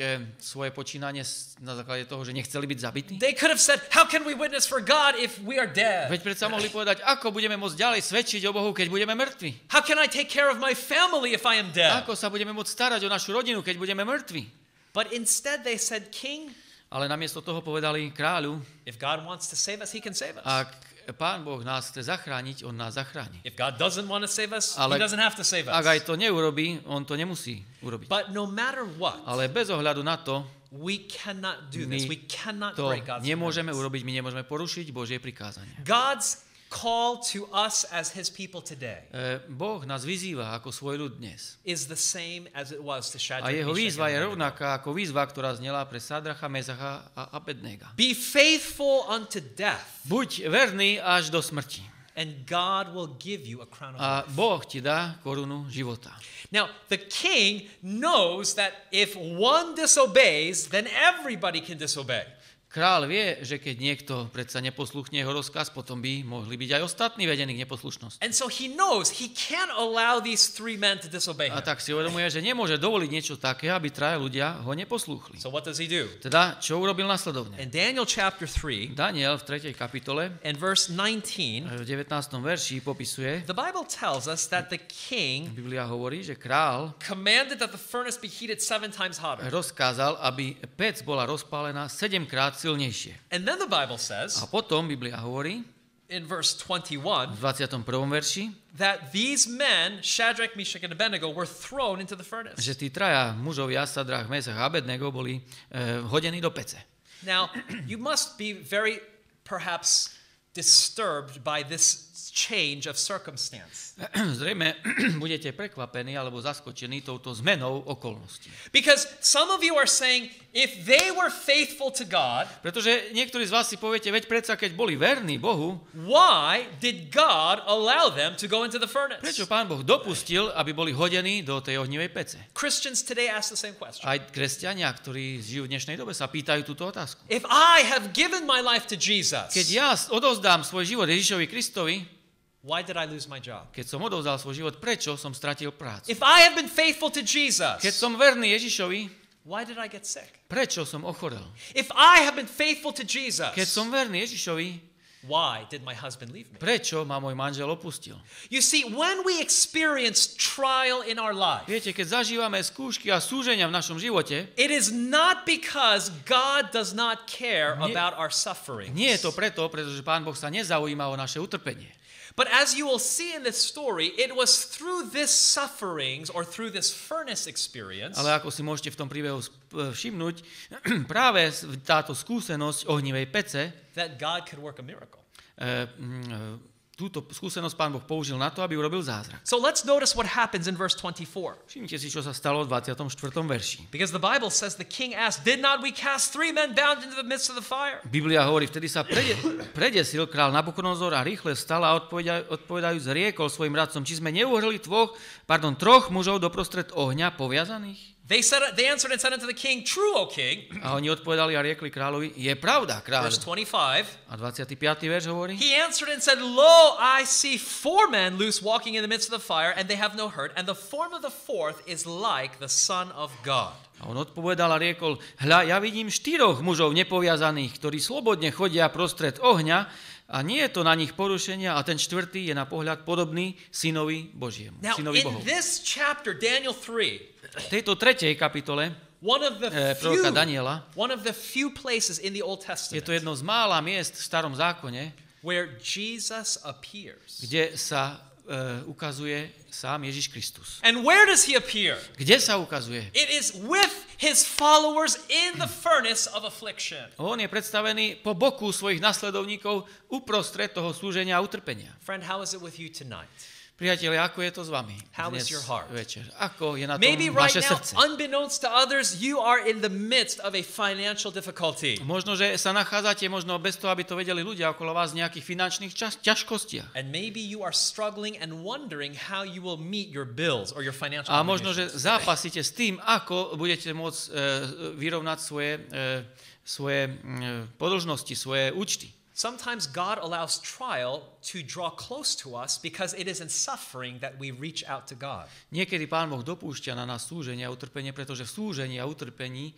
svoje počínanie na základe toho, že nechceli byť zabití? They could have said, "How can we witness for God if we are dead? Veď predsa mohli povedať, ako budeme môcť ďalej svedčiť o Bohu, keď budeme mŕtvi? How can I take care of my family if I am dead?" Ako sa budeme môcť starať o našu rodinu, keď budeme mŕtvi? But instead they said, "King, Ale namiesto toho povedali kráľu, if God wants to save us, he can save us. ak Pán Boh nás chce zachrániť, on nás zachráni. If God doesn't want to save us, Ale he doesn't have to save Ak aj us." to neurobí, on to nemusí urobiť. But no matter what, Ale bez ohľadu na to, we cannot do this. my We cannot to break God's nemôžeme commandments. urobiť, my nemôžeme porušiť Božie prikázania. God's call to us as his people today Boh nás vyzýva ako svoj ľud dnes. is the same as it was to A Shadrach, jeho Meshach, výzva je and Abednego. rovnaká ako výzva, ktorá znela pre Sadracha, Mesacha a Abednega. Be faithful unto death, Buď verný až do smrti and God will give you a crown of a life. Boh ti dá korunu života. Now, the king knows that if one disobeys, then everybody can disobey. Král vie, že keď niekto predsa neposluchne jeho rozkaz, potom by mohli byť aj ostatní vedení k neposlušnosti. And so he knows he can't allow these three men to disobey A him. tak si uvedomuje, že nemôže dovoliť niečo také, aby traja ľudia ho neposlúchli. So what does he do? Teda, čo urobil nasledovne? In Daniel chapter 3 Daniel v 3. kapitole and verse 19, v 19. verši popisuje, the Bible tells us that the king Biblia hovorí, že král commanded that the furnace be heated 7 times hotter. rozkázal, aby pec bola rozpálená 7-krát silnejšie. And then the Bible says A potom Biblia hovorí in verse v 21 21. verši, that these men, Shadrach, Meshach, and Abednego, were thrown into the furnace. že tí traja mužovia, Sadrach, Mesach a Abednego boli hodení do pece. Now, you must be very perhaps disturbed by this change of circumstance. Zrejme budete prekvapení alebo zaskočení touto zmenou okolností. Because some of you are saying, if they were faithful to God, Pretože niektorí z vás si poviete, veď predsa keď boli verní Bohu, why did God allow them to go into the furnace? prečo Pán Boh dopustil, aby boli hodení do tej ohnivej pece? Christians today ask the same question. Aj kresťania, ktorí žijú v dnešnej dobe, sa pýtajú túto otázku. If I have given my life to Jesus, Keď ja odovzdám svoj život Ježišovi Kristovi, why did I lose my job? keď som odovzdal svoj život, prečo som stratil prácu? If I have been faithful to Jesus, Keď som verný Ježišovi, why did I get sick? prečo som ochorel? If I have been faithful to Jesus, Keď som verný Ježišovi, why did my husband leave me? prečo ma môj manžel opustil? You see, when we experience trial in our life, Viete, keď zažívame skúšky a súženia v našom živote, it is not because God does not care Nie- about our suffering. nie je to preto, pretože Pán Boh sa nezaujíma o naše utrpenie. But as you will see in this story, it was through this sufferings or through this furnace experience Ale ako si môžete v tom príbehu všimnúť, práve táto skúsenosť ohnivej pece, that God could work a miracle. túto skúsenosť Pán Boh použil na to, aby urobil zázrak. So let's notice what happens in verse 24. Všimnite si, čo sa stalo v 24. verši. Because the Bible says the king asked, "Did not we cast 3 men bound into the midst of the fire?" Biblia hovorí, vtedy sa predesil král Nabuchodonozor a rýchle vstal a odpovedajúc riekol svojim radcom, či sme neuhrli troch mužov doprostred ohňa poviazaných? They answered and said unto the king, True, O king. A oni odpovedali a riekli kráľovi, je pravda, Verse kráľ. 25. A 25. verš hovorí, He answered and said, Lo, I see 4 men loose walking in the midst of the fire, and they have no hurt, and the form of the 4th is like the Son of God. a on odpovedal a riekol, hľa, ja vidím 4 mužov nepoviazaných, ktorí slobodne chodia prostred ohňa a nie je to na nich porušenia a ten 4. je na pohľad podobný synovi Božiemu, Now, synovi in Bohov. this chapter, Daniel 3, V tejto 3. kapitole one of proroka Daniela the few places in the Old je Testament to jedno z mála miest v starom zákone, where Jesus appears. kde sa ukazuje sám Ježiš Kristus. And where does he appear? Kde sa ukazuje? It is with his followers in the furnace of affliction. On je predstavený po boku svojich nasledovníkov uprostred toho súženia a utrpenia. Friend, how is it with you tonight? Priatelia, ako je to s vami How dnes is your heart? večer? Ako je na tom Maybe right vaše now, srdce? unbeknownst to others, you are in the midst of a financial difficulty. Možno, že sa nachádzate možno bez toho, aby to vedeli ľudia okolo vás v nejakých finančných ťažkostiach. And maybe you are struggling and wondering how you will meet your bills or your financial A možno, že obligations. zápasíte s tým, ako budete môcť vyrovnať svoje podlžnosti, svoje účty. Sometimes God allows trial to draw close to us because it is in suffering that we reach out to God. Niekedy Pán Boh dopúšťa na nás súženie a utrpenie, pretože v súžení a utrpení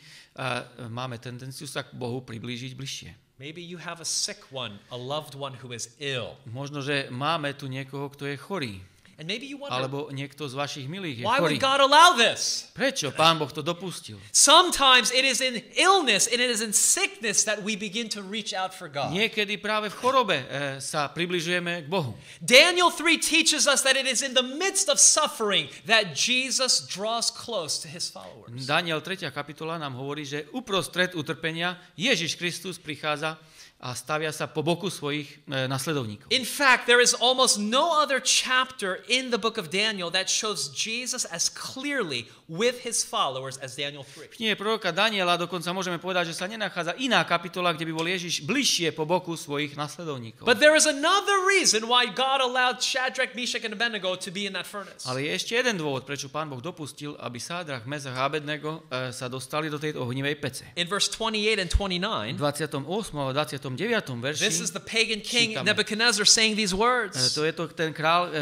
máme tendenciu sa k Bohu priblížiť bližšie. Maybe you have a sick one, a loved one who is ill. Možno, že máme tu niekoho, kto je chorý. And maybe you wonder, Alebo niekto z vašich milých je why chorý. would God allow this? Prečo Pán Boh to dopustil? Sometimes it is in illness and it is in sickness that we begin to reach out for God. Niekedy práve v chorobe sa približujeme k Bohu. Daniel 3 teaches us that it is in the midst of suffering that Jesus draws close to his followers. Daniel 3. kapitola nám hovorí, že uprostred utrpenia Ježiš Kristus prichádza a stavia sa po boku svojich nasledovníkov. In fact, there is almost no other chapter in the book of Daniel that shows Jesus as clearly with his followers as Daniel 3. V knihe proroka Daniela dokonca môžeme povedať, že sa nenachádza iná kapitola, kde by bol Ježiš bližšie po boku svojich nasledovníkov. But there is another reason why God allowed Shadrach, Meshach, and Abednego to be in that furnace. Ale je ešte jeden dôvod, prečo Pán Boh dopustil, aby Sádrach, Meshach a Abednego sa dostali do tejto ohnivej pece. In verse 28 and 29, V 28. a 29. verši this is the pagan king čítame. Nebuchadnezzar saying these words. To je to ten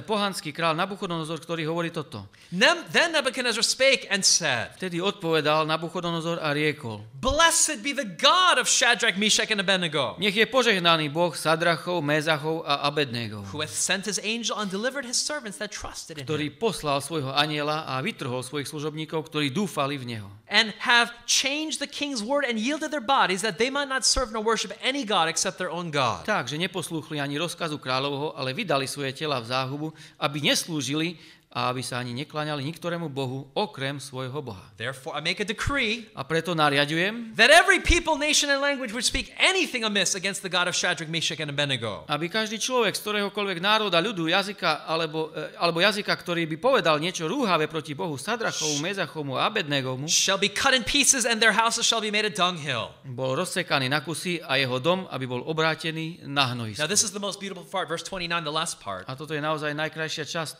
pohanský král Nabuchodonozor, ktorý hovorí toto. Then Nebuchadnezzar spake and said, Vtedy odpovedal Nabuchodonozor a riekol, Blessed be the God of Shadrach, Meshach, and Abednego, nech je požehnaný Boh Sadrachov, Mezachov a Abednego, who hath sent his angel and delivered his servants that trusted in ktorý him, poslal svojho anjela a vytrhol svojich služobníkov, ktorí dúfali v neho. and have changed the king's word and yielded their bodies that they might not serve nor worship any god except their own God. Takže neposlúchli ani rozkazu kráľovho, ale vydali svoje tela v záhubu, aby neslúžili a aby sa ani nekláňali niktorému bohu okrem svojho Boha. Therefore I make a decree A preto nariadujem, that every people, nation, and language which speak anything amiss against the God of Shadrach, Meshach, and Abednego aby každý človek z ktoréhokoľvek národa, ľudu, jazyka alebo jazyka, ktorý by povedal niečo rúhavé proti Bohu Sadrachovu, Mezachovu a Abednegomu, shall be cut in pieces and their houses shall be made a dunghill. bol rozsekaný na kusy a jeho dom, aby bol obrátený na Now hnojisko. this is the most beautiful part, verse 29, the last part. A toto je naozaj najkrajšia časť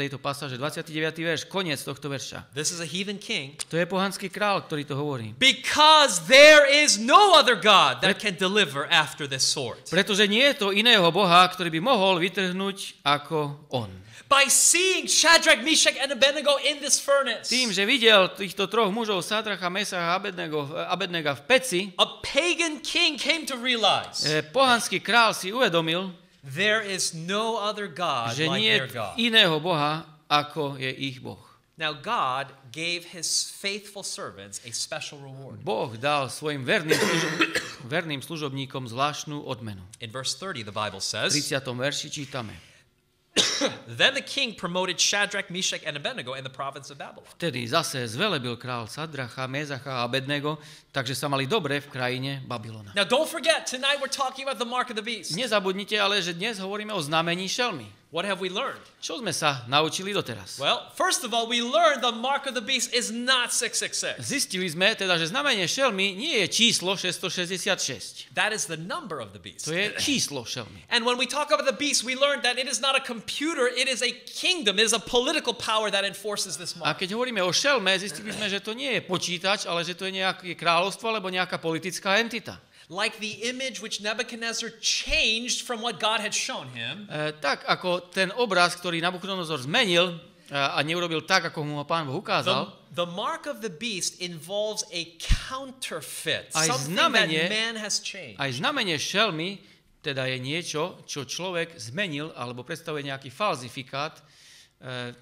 tejto pasáže, 29. verš, koniec tohto verša. This is a heathen king. To je pohanský král, ktorý to hovorí. Because there is no other God that can deliver after this sort. Pretože nie je to iného Boha, ktorý by mohol vytrhnúť ako on. By seeing Shadrach, Meshach, and Abednego in this furnace, Tým, že videl týchto troch mužov, Sadracha, Mesacha a Abednega v peci, a pagan king came to realize pohanský král si uvedomil, there is no other God že like nie je their God. iného Boha, ako je ich Boh. Now God gave his faithful servants a special reward. Boh dal svojim verným služobníkom zvláštnu odmenu. In verse 30 the Bible V says, 30. verši čítame. Then the king promoted Shadrach, Meshach, and Abednego in the province of Babylon. Vtedy zase zvelebil král Sadracha, Mezacha a Abednego, takže sa mali dobre v krajine Babylona. Now don't forget, tonight we're talking about the mark of the beast. Nezabudnite ale, že dnes hovoríme o znamení šelmy. What have we learned? Čo sme sa naučili doteraz? Well, first of all, we learned the mark of the beast is not 666. Zistili sme teda, že znamenie šelmy nie je číslo 666. That is the number of the beast. To je číslo šelmy. And when we talk about the beast, we learned that it is not a computer, it is a kingdom, it is a political power that enforces this A mark. keď hovoríme o šelme, zistili sme, že to nie je počítač, ale že to je nejaké kráľovstvo alebo nejaká politická entita. Like the image which Nebuchadnezzar changed from what God had shown him, Tak ako ten obraz, ktorý Nabukadnezar zmenil a neurobil tak, ako mu ho Pán Boh ukázal, the mark of the beast involves a counterfeit, Aj something that znamenie- man has changed. aj znamenie šelmy teda je niečo, čo človek zmenil alebo predstavuje nejaký falzifikát,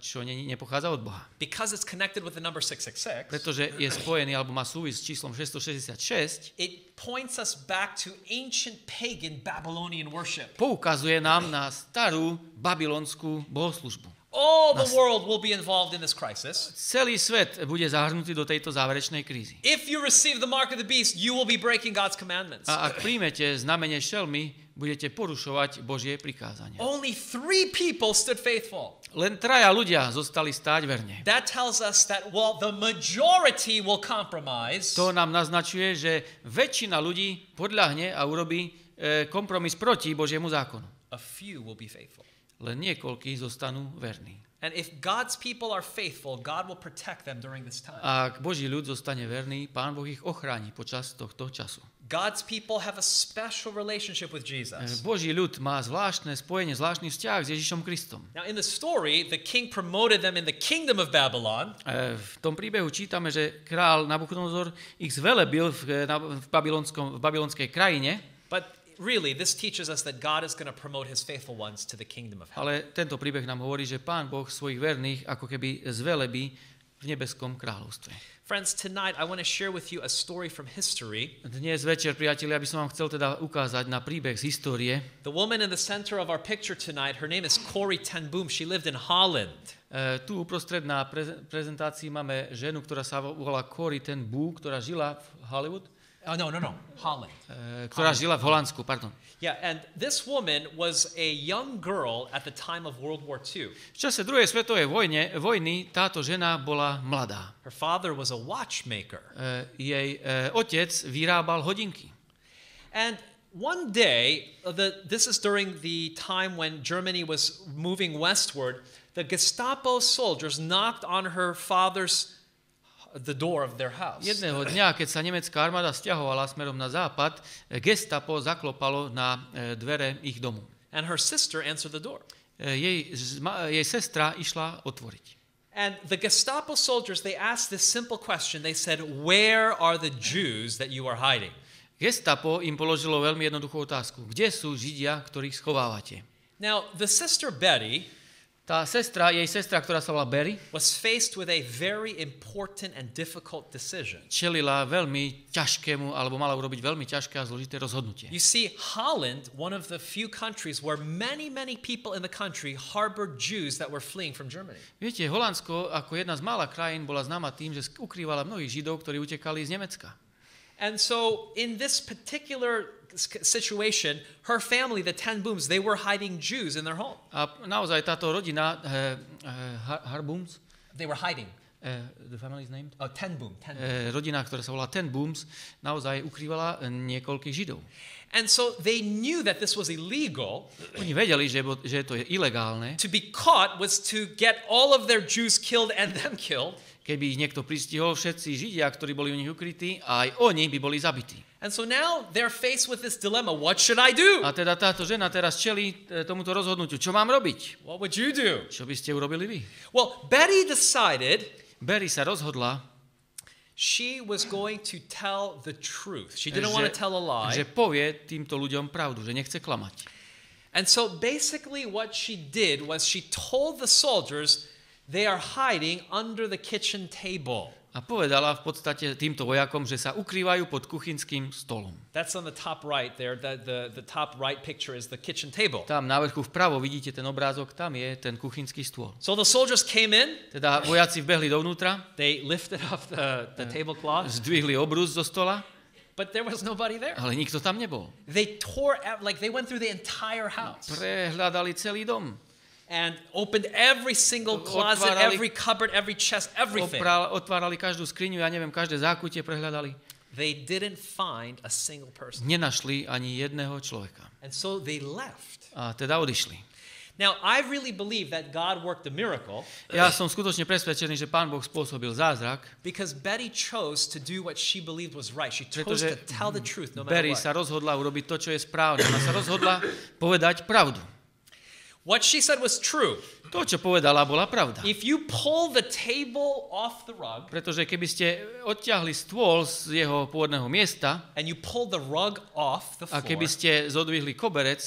čo nepochádza od Boha. Because it's connected with the number 666, Pretože je spojený alebo má súvis s číslom 666, it points us back to ancient pagan Babylonian worship. poukazuje nám na starú babylonskú bohoslužbu. All the world will be involved in this crisis. Celý svet bude zahrnutý do tejto záverečnej krízy. If you receive the mark of the beast, you will be breaking God's commandments. A ak príjmete znamenie šelmy, budete porušovať Božie prikázania. Only 3 people stood faithful. Len 3 ľudia zostali stáť verne. That tells us that while the majority will compromise, To nám naznačuje, že väčšina ľudí podľahne a urobí kompromis proti Božiemu zákonu. a few will be faithful. Len niekoľkí zostanú verní. And if God's people are faithful, God will protect them during this time. A ak Boží ľud zostane verný, Pán Boh ich ochráni počas tohto času. God's people have a special relationship with Jesus. Boží ľud má zvláštne spojenie, zvláštny vzťah s Ježišom Kristom. Now in the story, the king promoted them in the kingdom of Babylon, V tom príbehu čítame, že král Nabukadnezar ich zvelebil v babylonskej krajine, but really this teaches us that God is going to promote his faithful ones to the kingdom of heaven. ale tento príbeh nám hovorí, že Pán Boh svojich verných ako keby zvelebí v nebeskom kráľovstve. Friends, tonight I want to share with you a story from history. Dnes večer, priatelia, by som vám chcel teda ukázať na príbeh z histórie. The woman in the center of our picture tonight, her name is Corrie ten Boom. She lived in Holland. Tu uprostred na prezentácii máme ženu, ktorá sa volá Corrie ten Boom, ktorá žila v Hollywood. Oh, no, Holland. Ktorá žila v Holandsku, pardon. Yeah, and this woman was a young girl at the time of World War II. V čase druhej svetovej vojny táto žena bola mladá. Her father was a watchmaker. Jej otec vyrábal hodinky. And one day, this is during the time when Germany was moving westward, the Gestapo soldiers knocked on her father's the door of their house. Jedného dňa, keď sa nemecká armáda stiahovala smerom na západ, Gestapo zaklopalo na dvere ich domu. And her sister answered the door. Jej sestra išla otvoriť. And the Gestapo soldiers, they asked this simple question. They said, "Where are the Jews that you are hiding?" Gestapo im položilo veľmi jednoduchú otázku. Kde sú Židia, ktorých schovávate? Now, the sister Betty Jej sestra, ktorá sa volá Berry, was faced with a very important and difficult decision. čelila veľmi ťažkému, alebo mala urobiť veľmi ťažké a zložité rozhodnutie. You see, Holland, one of the few countries where many people in the country harbored Jews that were fleeing from Germany. Viete, Holandsko ako jedna z mála krajín bola známa tým, že ukrývala mnohých Židov, ktorí utekali z Nemecka. And so in this particular situation, her family, the ten Booms, they were hiding Jews in their home. A naozaj táto rodina, Harbooms, They were hiding. the family is named? Oh, ten Boom. Rodina, ktorá sa volá Ten Booms, naozaj ukrývala niekoľkých Židov. And so they knew that this was illegal. Oni vedeli, že to je ilegálne. To be caught was to get all of their Jews killed and them killed. Keby ich niekto pristihol, všetci Židia, ktorí boli u nich ukrytí, a aj oni by boli zabití. And so now they're faced with this dilemma. What should I do? A teda táto žena teraz čelí tomuto rozhodnutiu. Čo mám robiť? What would you do? Čo by ste urobili vy? Well, Betty decided Berry sa rozhodla, she was going to tell the truth. She didn't want to tell a lie. že povie týmto ľuďom pravdu, že nechce klamať. And so basically what she did was she told the soldiers they are hiding under the kitchen table. A povedala v podstate týmto vojakom, že sa ukrývajú pod kuchynským stolom. That's on the top right there. The top right picture is the kitchen table. Tam na vrchu vpravo vidíte ten obrázok, tam je ten kuchynský stôl. So the soldiers came in. Teda vojaci vbehli dovnútra, They lifted up the tablecloth, zdvihli obrus zo stola, but there was nobody there. ale nikto tam nebol. They tore out, like they went through the entire house. Prehľadali celý dom. and opened every single closet, every cupboard, every chest, everything. Otvárali každú skriňu, ja neviem, každé zákutie prehľadali. They didn't find a single person. Nenašli ani jedného človeka. And so they left. A teda odišli. Now, I really believe that God worked a miracle. Ja som skutočne presvedčený, že Pán Boh spôsobil zázrak, because Betty chose to do what she believed was right. She chose to tell the truth no matter Betty what. sa rozhodla urobiť to, čo je správne. Ona sa rozhodla povedať pravdu. What she said was true. To, čo povedala, bola pravda. If you pull the table off the rug, pretože keby ste odťahli stôl z jeho pôvodného miesta and you pull the rug off the a floor, keby ste zodvihli koberec,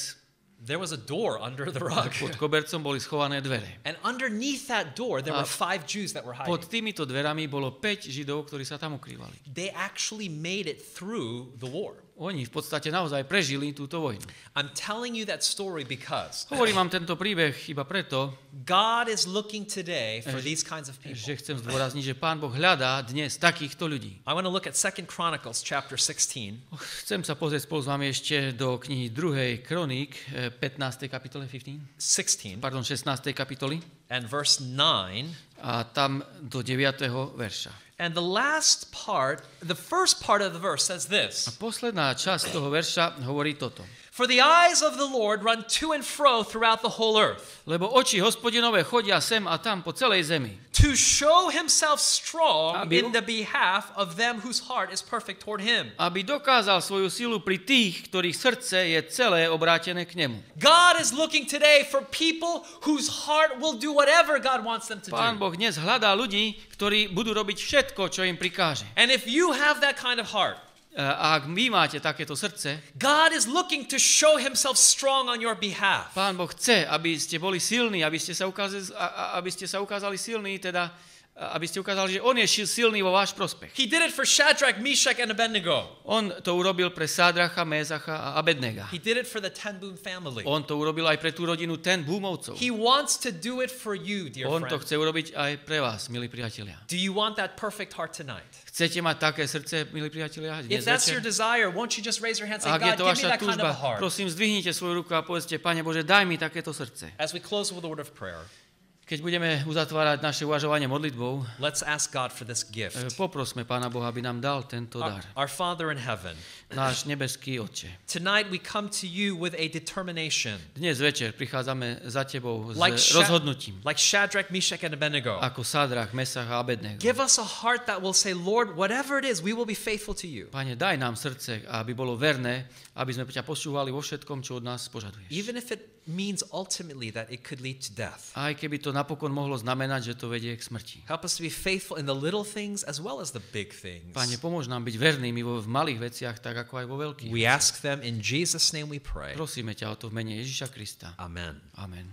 there was a door under the rug. pod kobercom boli schované dvere. And underneath that door, there were 5 Jews that were hiding. Pod týmito dverami bolo 5 Židov, ktorí sa tam ukrývali. They actually made it through the war. Oni v podstate naozaj prežili túto vojnu. I'm telling you that story because Hovorím vám tento príbeh iba preto, God is looking today for these kinds of people. že chcem zdôrazniť, že Pán Boh hľadá dnes takýchto ľudí. I want to look at 2 Chronicles chapter 16. Chcem sa pozrieť spolu s vami ešte do knihy 2. Kroník, 15. kapitole 16. 16 kapitoly and verse 9. a tam do 9. verša. And the last part, the first part of the verse says A this. posledná časť toho verša hovorí toto. For the eyes of the Lord run to and fro throughout the whole earth, Lebo oči Hospodinové chodia sem a tam po celej zemi, to show himself strong Aby- in the behalf of them whose heart is perfect toward him. aby dokázal svoju silu pri tých, ktorých srdce je celé obrátené k nemu. God is looking today for people whose heart will do whatever God wants them to Pán do. Boh dnes hľadá ľudí, ktorí budú robiť všetko, čo im prikáže. And if you have that kind of heart, A ak vy máte takéto srdce, God is looking to show himself strong on your behalf. Pán Boh chce, aby ste boli silní, aby ste sa ukázali silní, teda aby ste ukázali, že on je silný vo váš prospech. He did it for Shadrach, Meshach, and Abednego. On to urobil pre Sádracha, Mézacha a Abednega. He did it for the Ten Boom family. On to urobil aj pre tú rodinu Ten Búmovcov. He wants to do it for you, dear On to friend. chce urobiť aj pre vás, milí priatelia. Do you want that perfect heart tonight? Chcete mať také srdce, milí priatelia? If Dnes that's your večer? desire, won't you just raise your hand and say, Ak je God, to give me vaša that kind of túžba, a heart? prosím, zdvihnite svoju ruku a povedzte, Pane Bože, daj mi takéto srdce. As we close with a word of prayer, Keď budeme uzatvárať naše uvažovanie modlitbou, let's ask God for this gift. poprosme Pána Boha, aby nám dal tento dar. Our Father in heaven, Náš nebeský Otče. tonight we come to you with a determination. Dnes večer prichádzame za Tebou s Like rozhodnutím, Shadrach, Meshach, and Abednego. ako Sádrach, Mesach a Abednego. Give us a heart that will say, Lord, whatever it is, we will be faithful to you. Pane, daj nám srdce, aby bolo verné, aby sme ťa počúvali vo všetkom, čo od nás požaduješ. Even if it means ultimately that it could lead to death. Aj keby to napokon mohlo znamenať, že to vedie k smrti. Help us to be faithful in the little things as well as the big things. Pane, pomôž nám byť vernými v malých veciach, tak ako aj vo veľkých. We ask them in Jesus' name we pray. Prosíme ťa o to v mene Ježiša Krista. Amen. Amen.